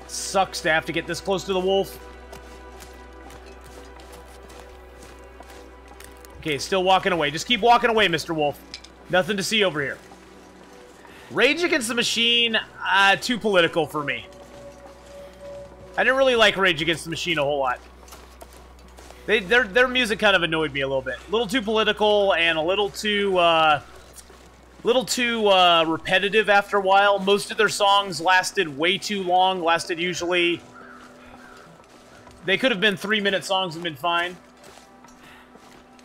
Sucks to have to get this close to the wolf. Okay, still walking away. Just keep walking away, Mr. Wolf. Nothing to see over here. Rage Against the Machine, too political for me. I didn't really like Rage Against the Machine a whole lot. Their music kind of annoyed me a little bit. A little too political and a little too repetitive after a while. Most of their songs lasted way too long. Lasted usually... They could have been 3-minute songs and been fine.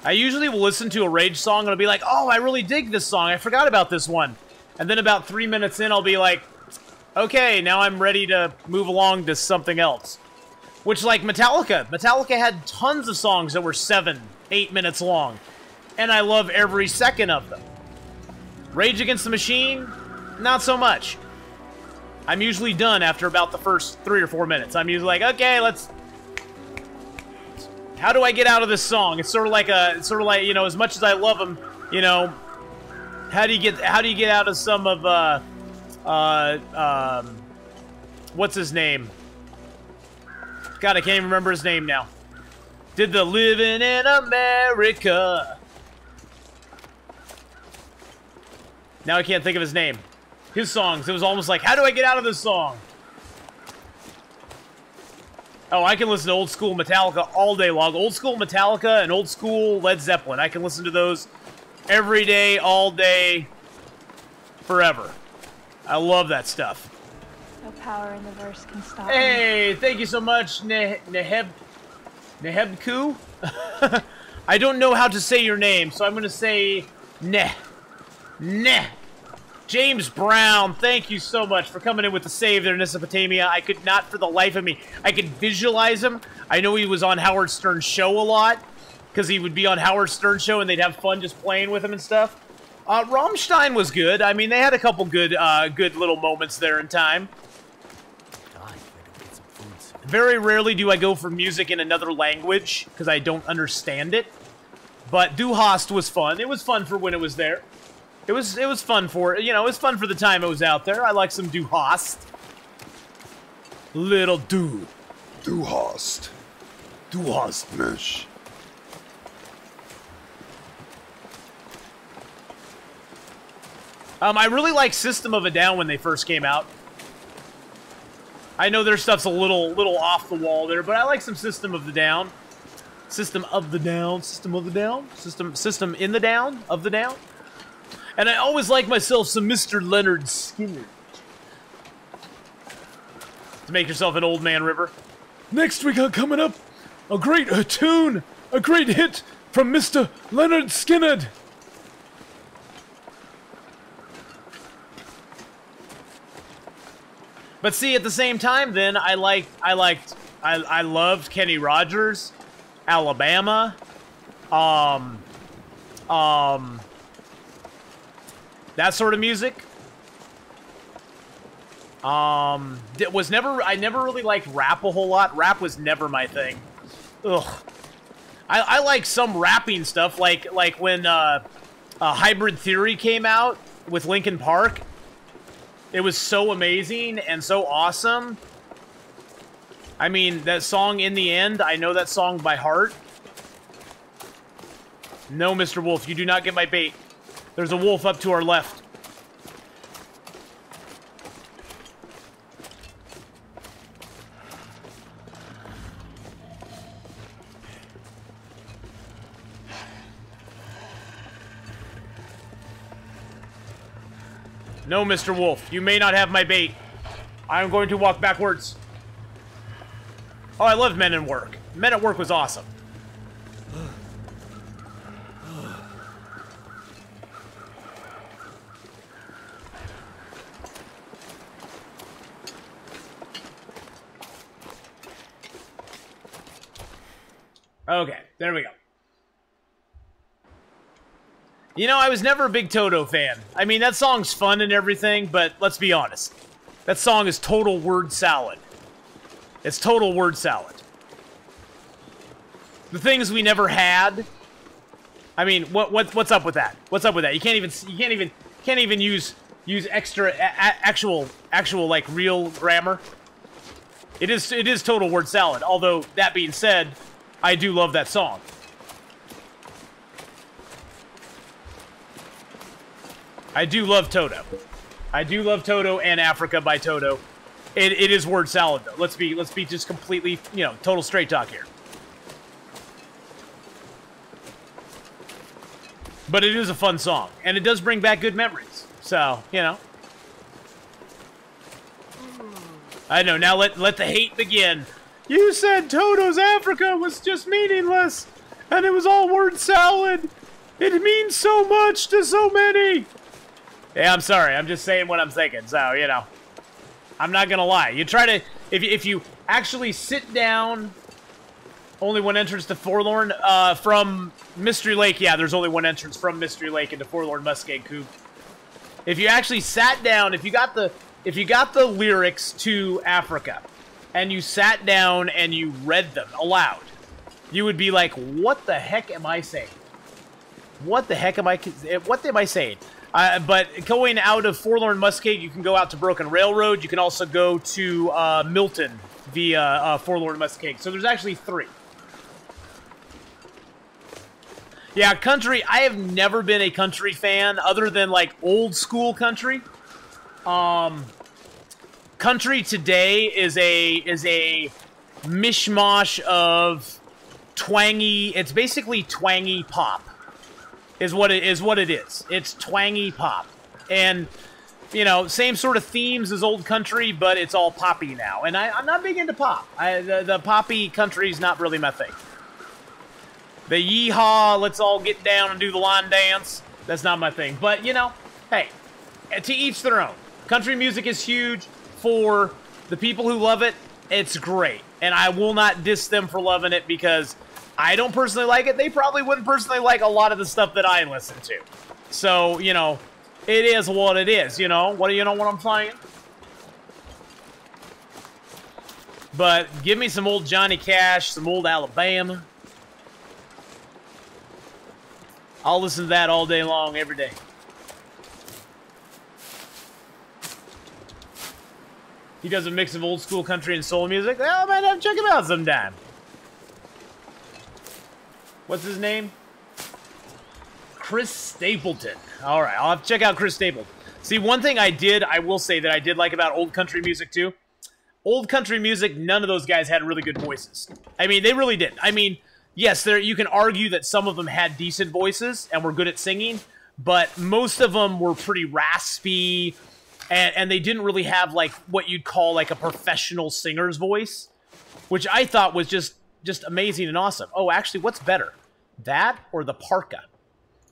I usually will listen to a Rage song and I'll be like, oh, I really dig this song. I forgot about this one. And then about 3 minutes in, I'll be like, okay, now I'm ready to move along to something else. Which, like Metallica. Metallica had tons of songs that were 7, 8 minutes long. And I love every second of them. Rage Against the Machine, not so much. I'm usually done after about the first 3 or 4 minutes. I'm usually like, okay, let's... How do I get out of this song? It's sort of like, you know, as much as I love them, you know, how do you get out of some of, what's his name? God, I can't even remember his name now. Did the Living in America. Now I can't think of his name. His songs, it was almost like, how do I get out of this song? Oh, I can listen to old school Metallica all day long. Old school Metallica and old school Led Zeppelin. I can listen to those every day, all day, forever. I love that stuff. No power in the verse can stop me. Hey, thank you so much, Nehebku. I don't know how to say your name, so I'm going to say Neh. James Brown, thank you so much for coming in with the save there in Mesopotamia. I could not for the life of me. I could visualize him. I know he was on Howard Stern's show a lot, because he would be on Howard Stern's show and they'd have fun just playing with him and stuff. Rammstein was good. I mean, they had a couple good little moments there in time. Very rarely do I go for music in another language, because I don't understand it. But Du Hast was fun. It was fun for when it was there. It was fun for, you know, it was fun for the time it was out there. I like some Du Hast. Little Du. Du hast. Du Hast. Mish. I really like System of a Down when they first came out. I know their stuff's a little off the wall there, but I like some System of the Down. System of the Down. System of the Down. System in the Down. Of the Down. And I always like myself some Mr. Leonard Skinner. To make yourself an old man, River. Next we got coming up a great tune, a great hit from Mr. Leonard Skinner. But see, at the same time, then I loved Kenny Rogers, Alabama, that sort of music. I never really liked rap a whole lot. Rap was never my thing. Ugh. I like some rapping stuff, like when Hybrid Theory came out with Linkin Park. It was so amazing and so awesome. I mean, that song In the End, I know that song by heart. No, Mr. Wolf, you do not get my bait. There's a wolf up to our left. No, Mr. Wolf, you may not have my bait. I'm going to walk backwards. Oh, I love Men at Work. Men at Work was awesome. Okay, there we go. You know, I was never a big Toto fan. I mean, that song's fun and everything, but let's be honest. That song is total word salad. It's total word salad. The things we never had. I mean, what's up with that? What's up with that? You can't even use extra actual like real grammar. It is total word salad. Although that being said, I do love that song. I do love Toto. I do love Toto and Africa by Toto. It is word salad though. Let's be just completely, you know, total straight talk here. But it is a fun song, and it does bring back good memories. So, you know. I know, now let the hate begin. You said Toto's Africa was just meaningless, and it was all word salad. It means so much to so many. Yeah, I'm sorry. I'm just saying what I'm thinking. So, you know, I'm not going to lie. You try to, if you actually sit down, only one entrance to Forlorn from Mystery Lake. Yeah, there's only one entrance from Mystery Lake into Forlorn Muskeg Coop. If you actually sat down, if you got the lyrics to Africa, and you sat down and you read them aloud, you would be like, what the heck am I saying? What the heck am I saying? But going out of Forlorn Muskeg, you can go out to Broken Railroad. You can also go to Milton via Forlorn Muskeg. So there's actually 3. Yeah, country. I have never been a country fan other than like old school country. Country today is a mishmash of twangy. It's basically twangy pop. Is what it is. It's twangy pop. And, you know, same sort of themes as old country, but it's all poppy now. And I'm not big into pop. The poppy country's not really my thing. The yeehaw, let's all get down and do the line dance, that's not my thing. But, you know, hey, to each their own. Country music is huge for the people who love it. It's great. And I will not diss them for loving it because I don't personally like it. They probably wouldn't personally like a lot of the stuff that I listen to. So, you know, it is what it is, you know? What do you know what I'm saying? But give me some old Johnny Cash, some old Alabama. I'll listen to that all day long, every day. He does a mix of old school country and soul music. Well, I might have to check him out sometime. What's his name? Chris Stapleton. All right, I'll have to check out Chris Stapleton. See, one thing I will say that I did like about old country music too. Old country music, none of those guys had really good voices. I mean, they really didn't. I mean, yes, you can argue that some of them had decent voices and were good at singing, but most of them were pretty raspy, and they didn't really have like what you'd call like a professional singer's voice, which I thought was just amazing and awesome. Oh, actually, what's better? That or the parka?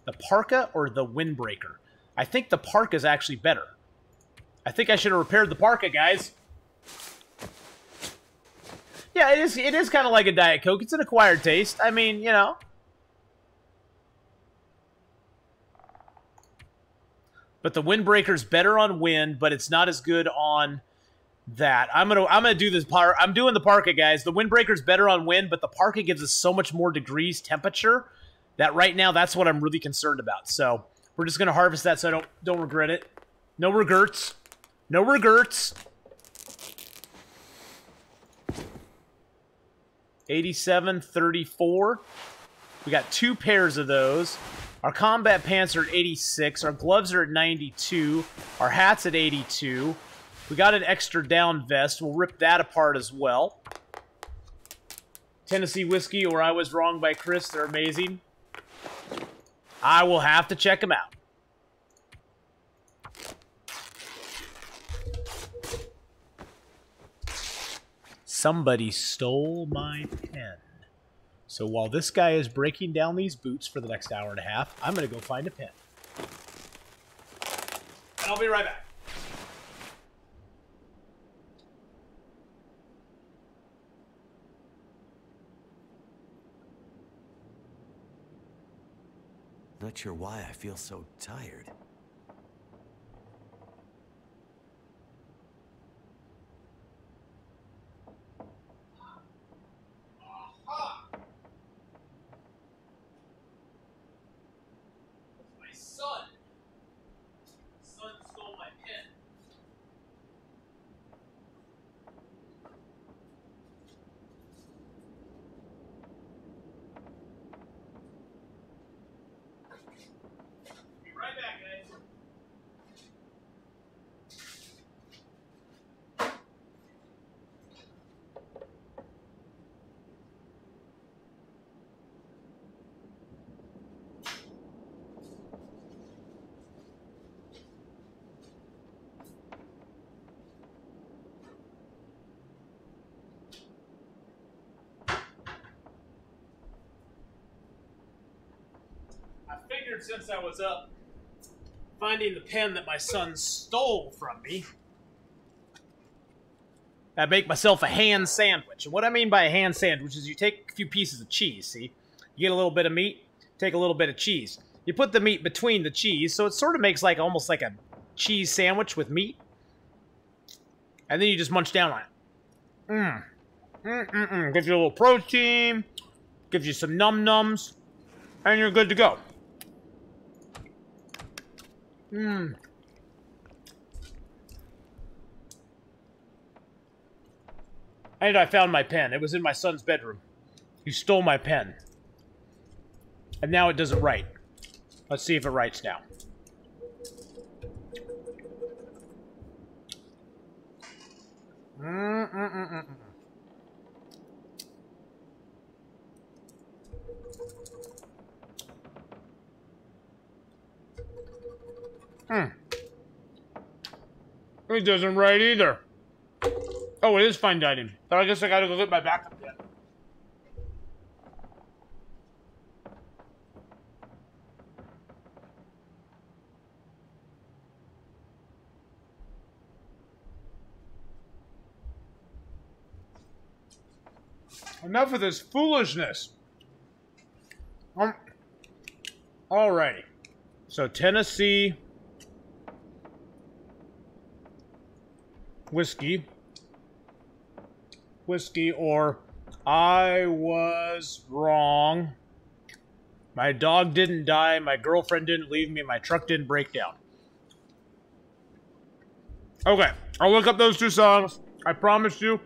The parka or the windbreaker? I think the parka is actually better. I think I should have repaired the parka, guys. Yeah, it is kind of like a Diet Coke. It's an acquired taste. I mean, you know. But the windbreaker's better on wind, but it's not as good on that. I'm gonna do this part. I'm doing the parka, guys. The windbreaker's better on wind, but the parka gives us so much more degrees temperature that right now that's what I'm really concerned about. So we're just gonna harvest that so I don't regret it. No regrets. No regrets. 87-34. We got 2 pairs of those. Our combat pants are at 86. Our gloves are at 92. Our hat's at 82. We got an extra down vest. We'll rip that apart as well. Tennessee Whiskey or I Was Wrong by Chris. They're amazing. I will have to check them out. Somebody stole my pen. So while this guy is breaking down these boots for the next hour and a half, I'm going to go find a pen. And I'll be right back. Not sure why I feel so tired. My son. Son stole my pen. Be right back, guys. I figured since I was up finding the pen that my son stole from me, I'd make myself a hand sandwich. And what I mean by a hand sandwich is you take a few pieces of cheese, see? You get a little bit of meat, take a little bit of cheese. You put the meat between the cheese, so it sort of makes like almost like a cheese sandwich with meat. And then you just munch down on it. Gives you a little protein, gives you some num-nums, and you're good to go. And I found my pen. It was in my son's bedroom. He stole my pen. And now it doesn't write. Let's see if it writes now. It doesn't write either. Oh, it is fine dining. But I guess I gotta go get my backup pen. Enough of this foolishness. Alrighty. So Tennessee whiskey, or I was wrong. My dog didn't die, my girlfriend didn't leave me, my truck didn't break down. Okay, I'll look up those two songs. I promise you.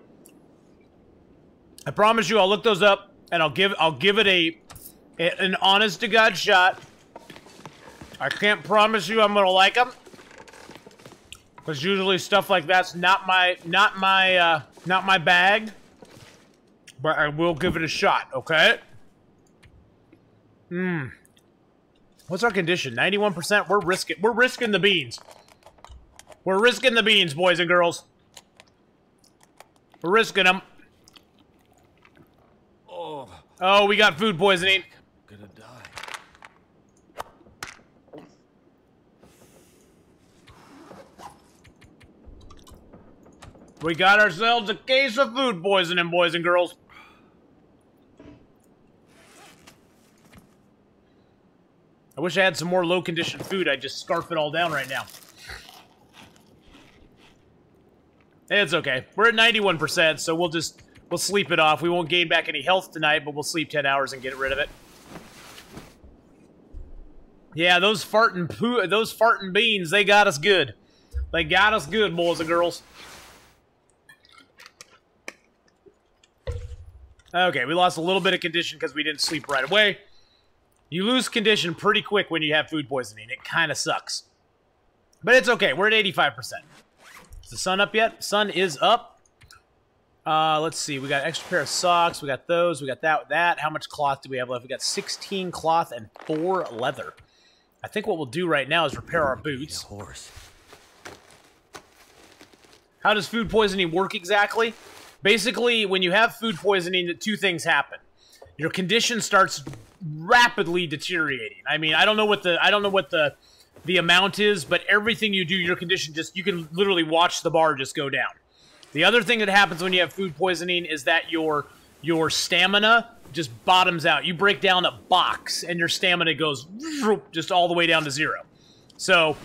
I'll look those up and I'll give it an honest to God shot. I can't promise you I'm gonna like them, because usually stuff like that's not my bag. But I will give it a shot, okay? What's our condition? 91%. We're risking the beans. We're risking the beans, boys and girls. We're risking them. Oh, we got food poisoning. Gonna die. We got ourselves a case of food poisoning, boys and girls. I wish I had some more low-condition food. I'd just scarf it all down right now. It's okay. We're at 91%, so we'll sleep it off. We won't gain back any health tonight, but we'll sleep 10 hours and get rid of it. Yeah, those farting beans, they got us good. They got us good, boys and girls. Okay, we lost a little bit of condition because we didn't sleep right away. You lose condition pretty quick when you have food poisoning. It kind of sucks. But it's okay. We're at 85%. Is the sun up yet? Sun is up. Let's see. We got an extra pair of socks. We got those. We got that. How much cloth do we have left? We got 16 cloth and 4 leather. I think what we'll do right now is repair our boots. Horse. How does food poisoning work exactly? Basically, when you have food poisoning, two things happen. Your condition starts rapidly deteriorating. I mean, I don't know what the amount is, but everything you do, your condition you can literally watch the bar just go down. The other thing that happens when you have food poisoning is that your stamina just bottoms out. You break down a box, and your stamina goes just all the way down to 0. So,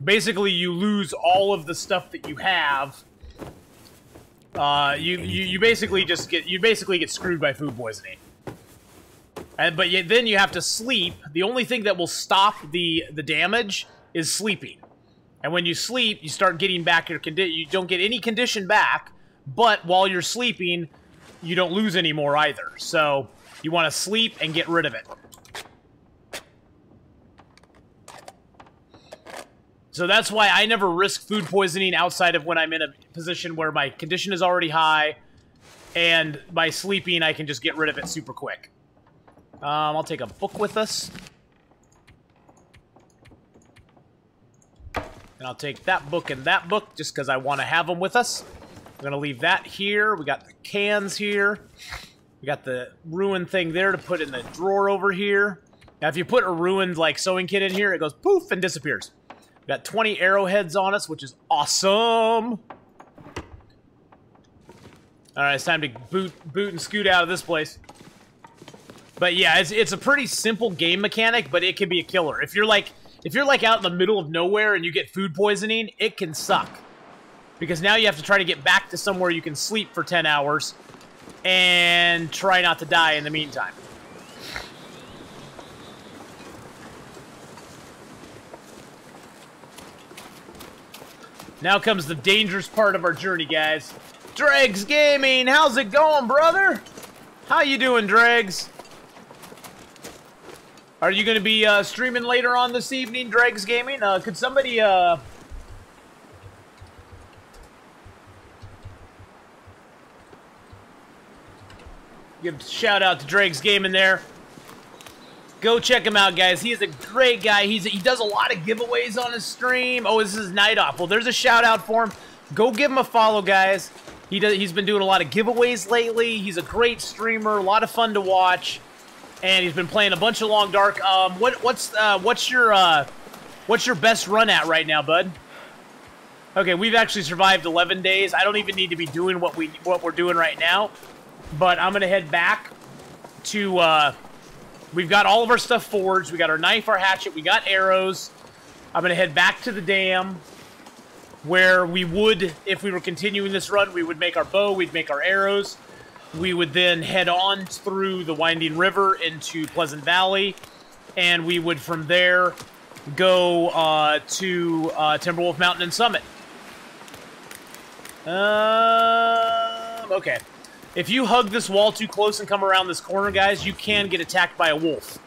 basically, you lose all of the stuff that you have. You basically get screwed by food poisoning. But then you have to sleep. The only thing that will stop the damage is sleeping. And when you sleep, you start getting back your condition. You don't get any condition back, but while you're sleeping, you don't lose any more either. So you want to sleep and get rid of it. So that's why I never risk food poisoning outside of when I'm in a position where my condition is already high, and by sleeping, I can just get rid of it super quick. I'll take a book with us. And I'll take that book and that book just because I want to have them with us. I'm going to leave that here. We got the cans here. We got the ruined thing there to put in the drawer over here. Now, if you put a ruined, like, sewing kit in here, it goes poof and disappears. We got 20 arrowheads on us, which is awesome. Alright, it's time to boot and scoot out of this place. But yeah, it's a pretty simple game mechanic, but it can be a killer. If you're like out in the middle of nowhere and you get food poisoning, it can suck. Because now you have to try to get back to somewhere you can sleep for 10 hours and try not to die in the meantime. Now comes the dangerous part of our journey, guys. Dregs Gaming, how's it going, brother? How you doing, Dregs? Are you going to be streaming later on this evening, Dregs Gaming? Could somebody give a shout out to Dregs Gaming there? Go check him out, guys. He is a great guy. He does a lot of giveaways on his stream. Oh, this is Night Off. Well, there's a shout out for him. Go give him a follow, guys. He's been doing a lot of giveaways lately. He's a great streamer, a lot of fun to watch, and he's been playing a bunch of Long Dark. What's your best run at right now, bud? Okay, we've actually survived 11 days. I don't even need to be doing what we're doing right now, but I'm gonna head back to. We've got all of our stuff forged. We got our knife, our hatchet, we got arrows. I'm gonna head back to the dam, where we would, if we were continuing this run, we would make our bow, we'd make our arrows. We would then head on through the winding river into Pleasant Valley, and we would from there go to Timberwolf Mountain and Summit. Okay. If you hug this wall too close and come around this corner, guys, you can get attacked by a wolf.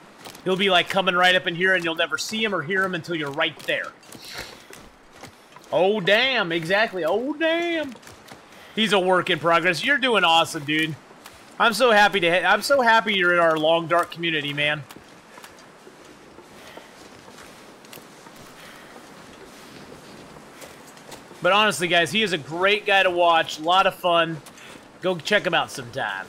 He'll be like coming right up in here, and you'll never see him or hear him until you're right there. Oh, damn. Exactly. Oh, damn. He's a work in progress. You're doing awesome, dude. I'm so happy you're in our Long Dark community, man. But honestly, guys, he is a great guy to watch. A lot of fun. Go check him out sometime.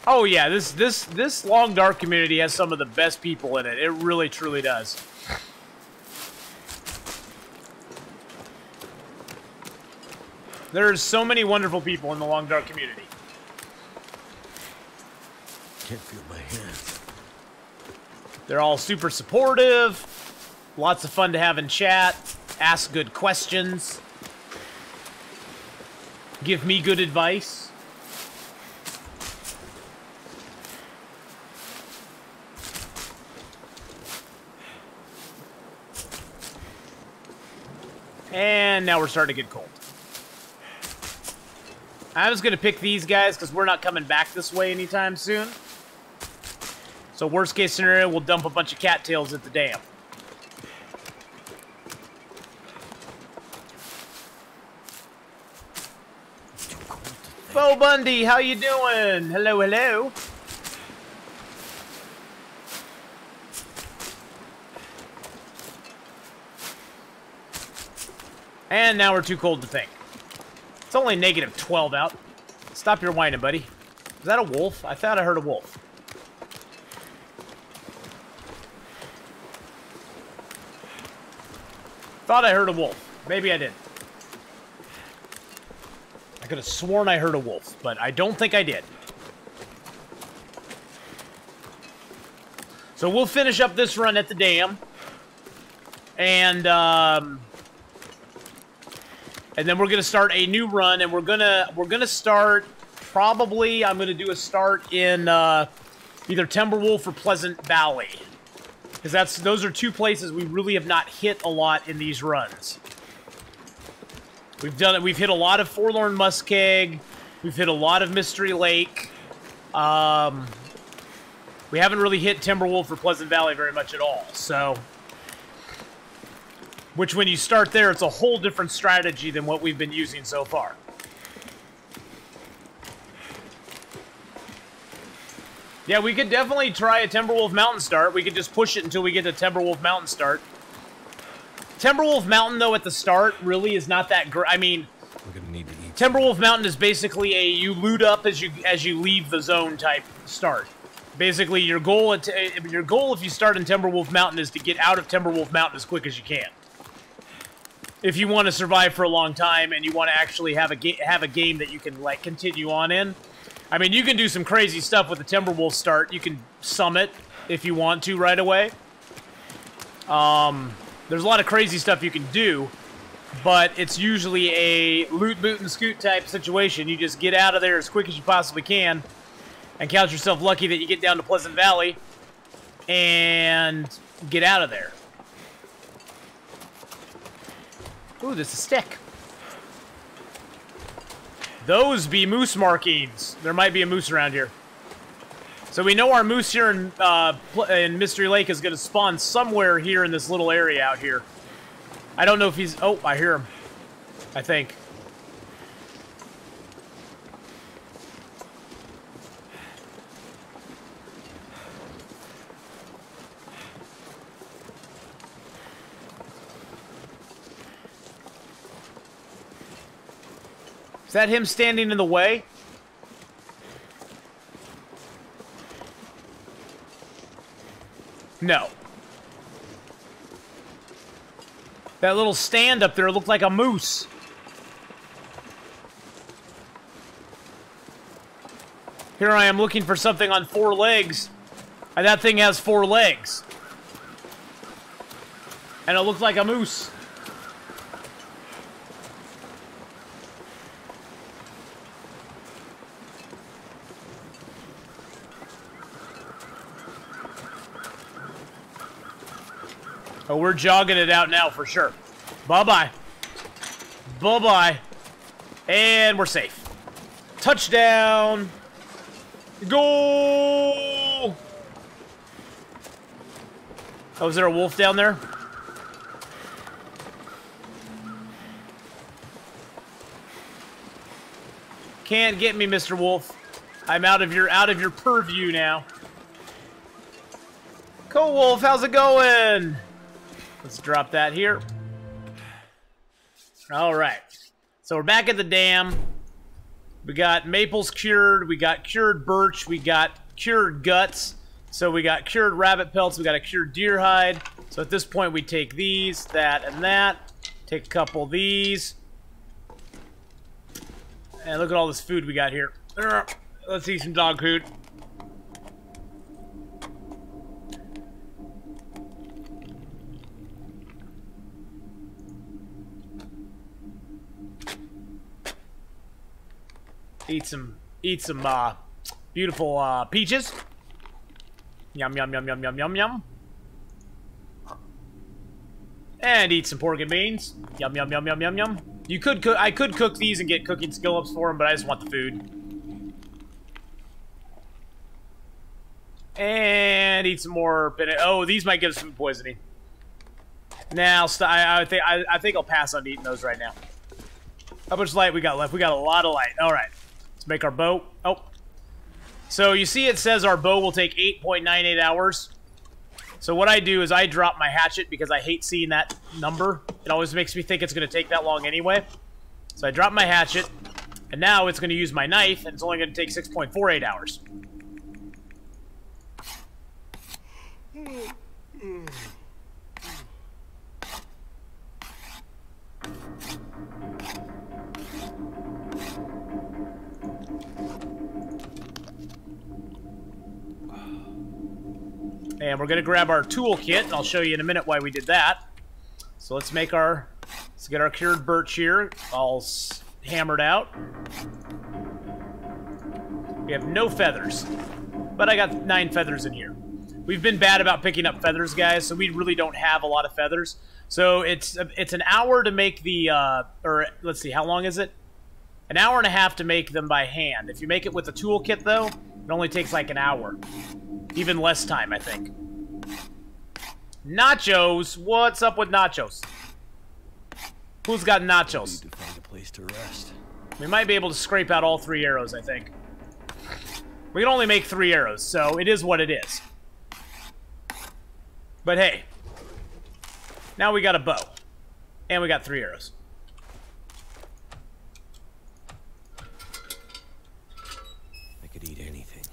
Oh yeah, this Long Dark community has some of the best people in it. It really, truly does. There's so many wonderful people in the Long Dark community. Can't feel my hands. They're all super supportive. Lots of fun to have in chat. Ask good questions. Give me good advice. And now we're starting to get cold. I was going to pick these guys because we're not coming back this way anytime soon. So worst case scenario, we'll dump a bunch of cattails at the dam. Too cold to Bo Bundy, how you doing? Hello, hello. And now we're too cold to think. It's only -12 out. Stop your whining, buddy. Is that a wolf? I thought I heard a wolf. Thought I heard a wolf. Maybe I didn't. I could have sworn I heard a wolf, but I don't think I did. So we'll finish up this run at the dam. And then we're gonna start a new run, and we're gonna start probably. I'm gonna do a start in either Timberwolf or Pleasant Valley, because those are two places we really have not hit a lot in these runs. We've done it. We've hit a lot of Forlorn Muskeg. We've hit a lot of Mystery Lake. We haven't really hit Timberwolf or Pleasant Valley very much at all. So. Which, when you start there, it's a whole different strategy than what we've been using so far. Yeah, we could definitely try a Timberwolf Mountain start. We could just push it until we get to Timberwolf Mountain start. Timberwolf Mountain, though, at the start, really is not that great. I mean, We're gonna need to eat. Timberwolf Mountain is basically a you loot up as you leave the zone type start. Basically, your goal if you start in Timberwolf Mountain is to get out of Timberwolf Mountain as quick as you can. If you want to survive for a long time and you want to actually have a game that you can like continue on in. I mean, you can do some crazy stuff with the Timberwolf start. You can summit if you want to right away. There's a lot of crazy stuff you can do, but it's usually a loot, boot, and scoot type situation. You just get out of there as quick as you possibly can and count yourself lucky that you get down to Pleasant Valley and get out of there. Ooh, this is a stick. Those be moose markings. There might be a moose around here. So we know our moose here in Mystery Lake is going to spawn somewhere here in this little area out here. I don't know if he's... Oh, I hear him. I think. Is that him standing in the way? No. That little stand up there looked like a moose. Here I am looking for something on 4 legs, and that thing has 4 legs. And it looked like a moose. Oh, we're jogging it out now for sure. Bye-bye. Bye-bye. And we're safe. Touchdown. Goal. Oh, is there a wolf down there? Can't get me, Mr. Wolf. I'm out of your purview now. Cool, Wolf. How's it going? Let's drop that here. All right. So we're back at the dam. We got maples cured. We got cured birch. We got cured guts. So we got cured rabbit pelts. We got a cured deer hide. So at this point, we take these, that, and that. Take a couple of these. And look at all this food we got here. Let's eat some dog food. Eat some beautiful peaches. Yum, yum, yum, yum, yum, yum, yum. And eat some pork and beans. Yum, yum, yum, yum, yum, yum. I could cook these and get cooking skill ups for them, but I just want the food. And eat some more. Oh, these might give us food poisoning. Now, I think I'll pass on eating those right now. How much light we got left? We got a lot of light. All right. Let's make our bow. Oh. So you see it says our bow will take 8.98 hours. So what I do is I drop my hatchet because I hate seeing that number. It always makes me think it's going to take that long anyway. So I drop my hatchet, and now it's going to use my knife, and it's only going to take 6.48 hours. And we're going to grab our toolkit, and I'll show you in a minute why we did that. So let's get our cured birch here all hammered out. We have no feathers, but I got 9 feathers in here. We've been bad about picking up feathers, guys, so we really don't have a lot of feathers. So it's an hour to make the, or let's see, how long is it? An hour and a half to make them by hand. If you make it with a toolkit, though, it only takes like an hour. Even less time, I think. Nachos! What's up with nachos? Who's got nachos? Need to find a place to rest. We might be able to scrape out all 3 arrows, I think. We can only make 3 arrows, so it is what it is. But hey. Now we got a bow. And we got 3 arrows. I could eat anything.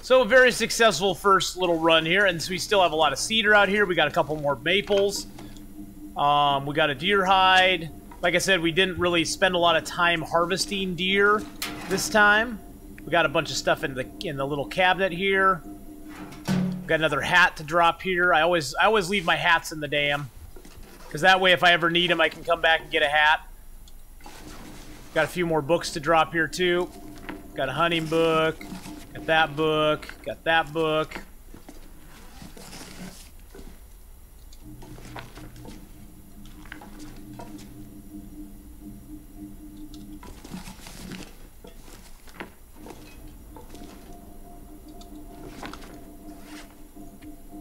So a very successful first little run here, and so we still have a lot of cedar out here. We got a couple more maples. We got a deer hide. Like I said, we didn't really spend a lot of time harvesting deer this time. We got a bunch of stuff in the little cabinet here. We got another hat to drop here. I always leave my hats in the dam, because that way if I ever need them, I can come back and get a hat. Got a few more books to drop here too. Got a hunting book. Got that book. Got that book.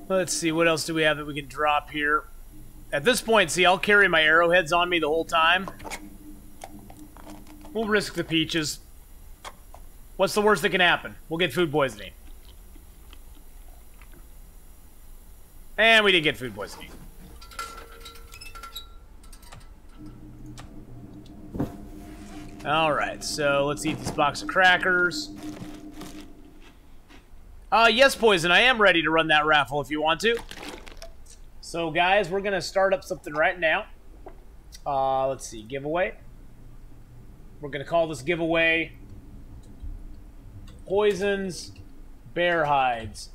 Let's see, what else do we have that we can drop here? At this point, see, I'll carry my arrowheads on me the whole time. We'll risk the peaches. What's the worst that can happen? We'll get food poisoning. And we did get food poisoning. Alright, so let's eat this box of crackers. Yes, Poison, I am ready to run that raffle if you want to. So, guys, we're going to start up something right now. Let's see, giveaway. We're going to call this giveaway Poison's Bear Hides.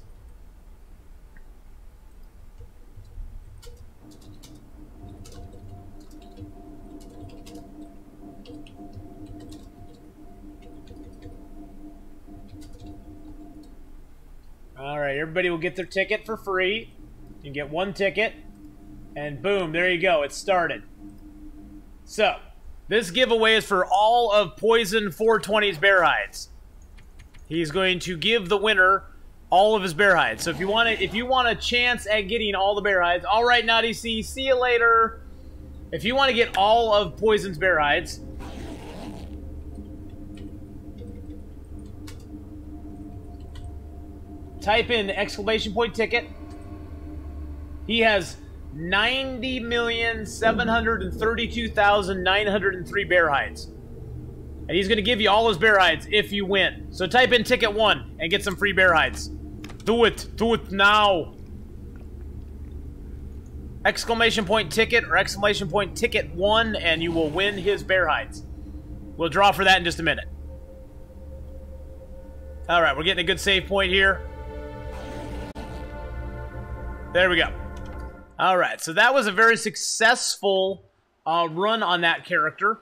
Alright, everybody will get their ticket for free. You can get 1 ticket. And boom, there you go. It started. So, this giveaway is for all of Poison 420's bear hides. He's going to give the winner all of his bear hides. So if you want a chance at getting all the bear hides, all right, Naughty C, see you later. If you want to get all of Poison's bear hides, type in !ticket. He has 90,732,903 bear hides. And he's going to give you all his bear hides if you win. So type in ticket 1 and get some free bear hides. Do it. Do it now. !ticket or !ticket 1 and you will win his bear hides. We'll draw for that in just a minute. Alright, we're getting a good save point here. There we go. Alright, so that was a very successful run on that character.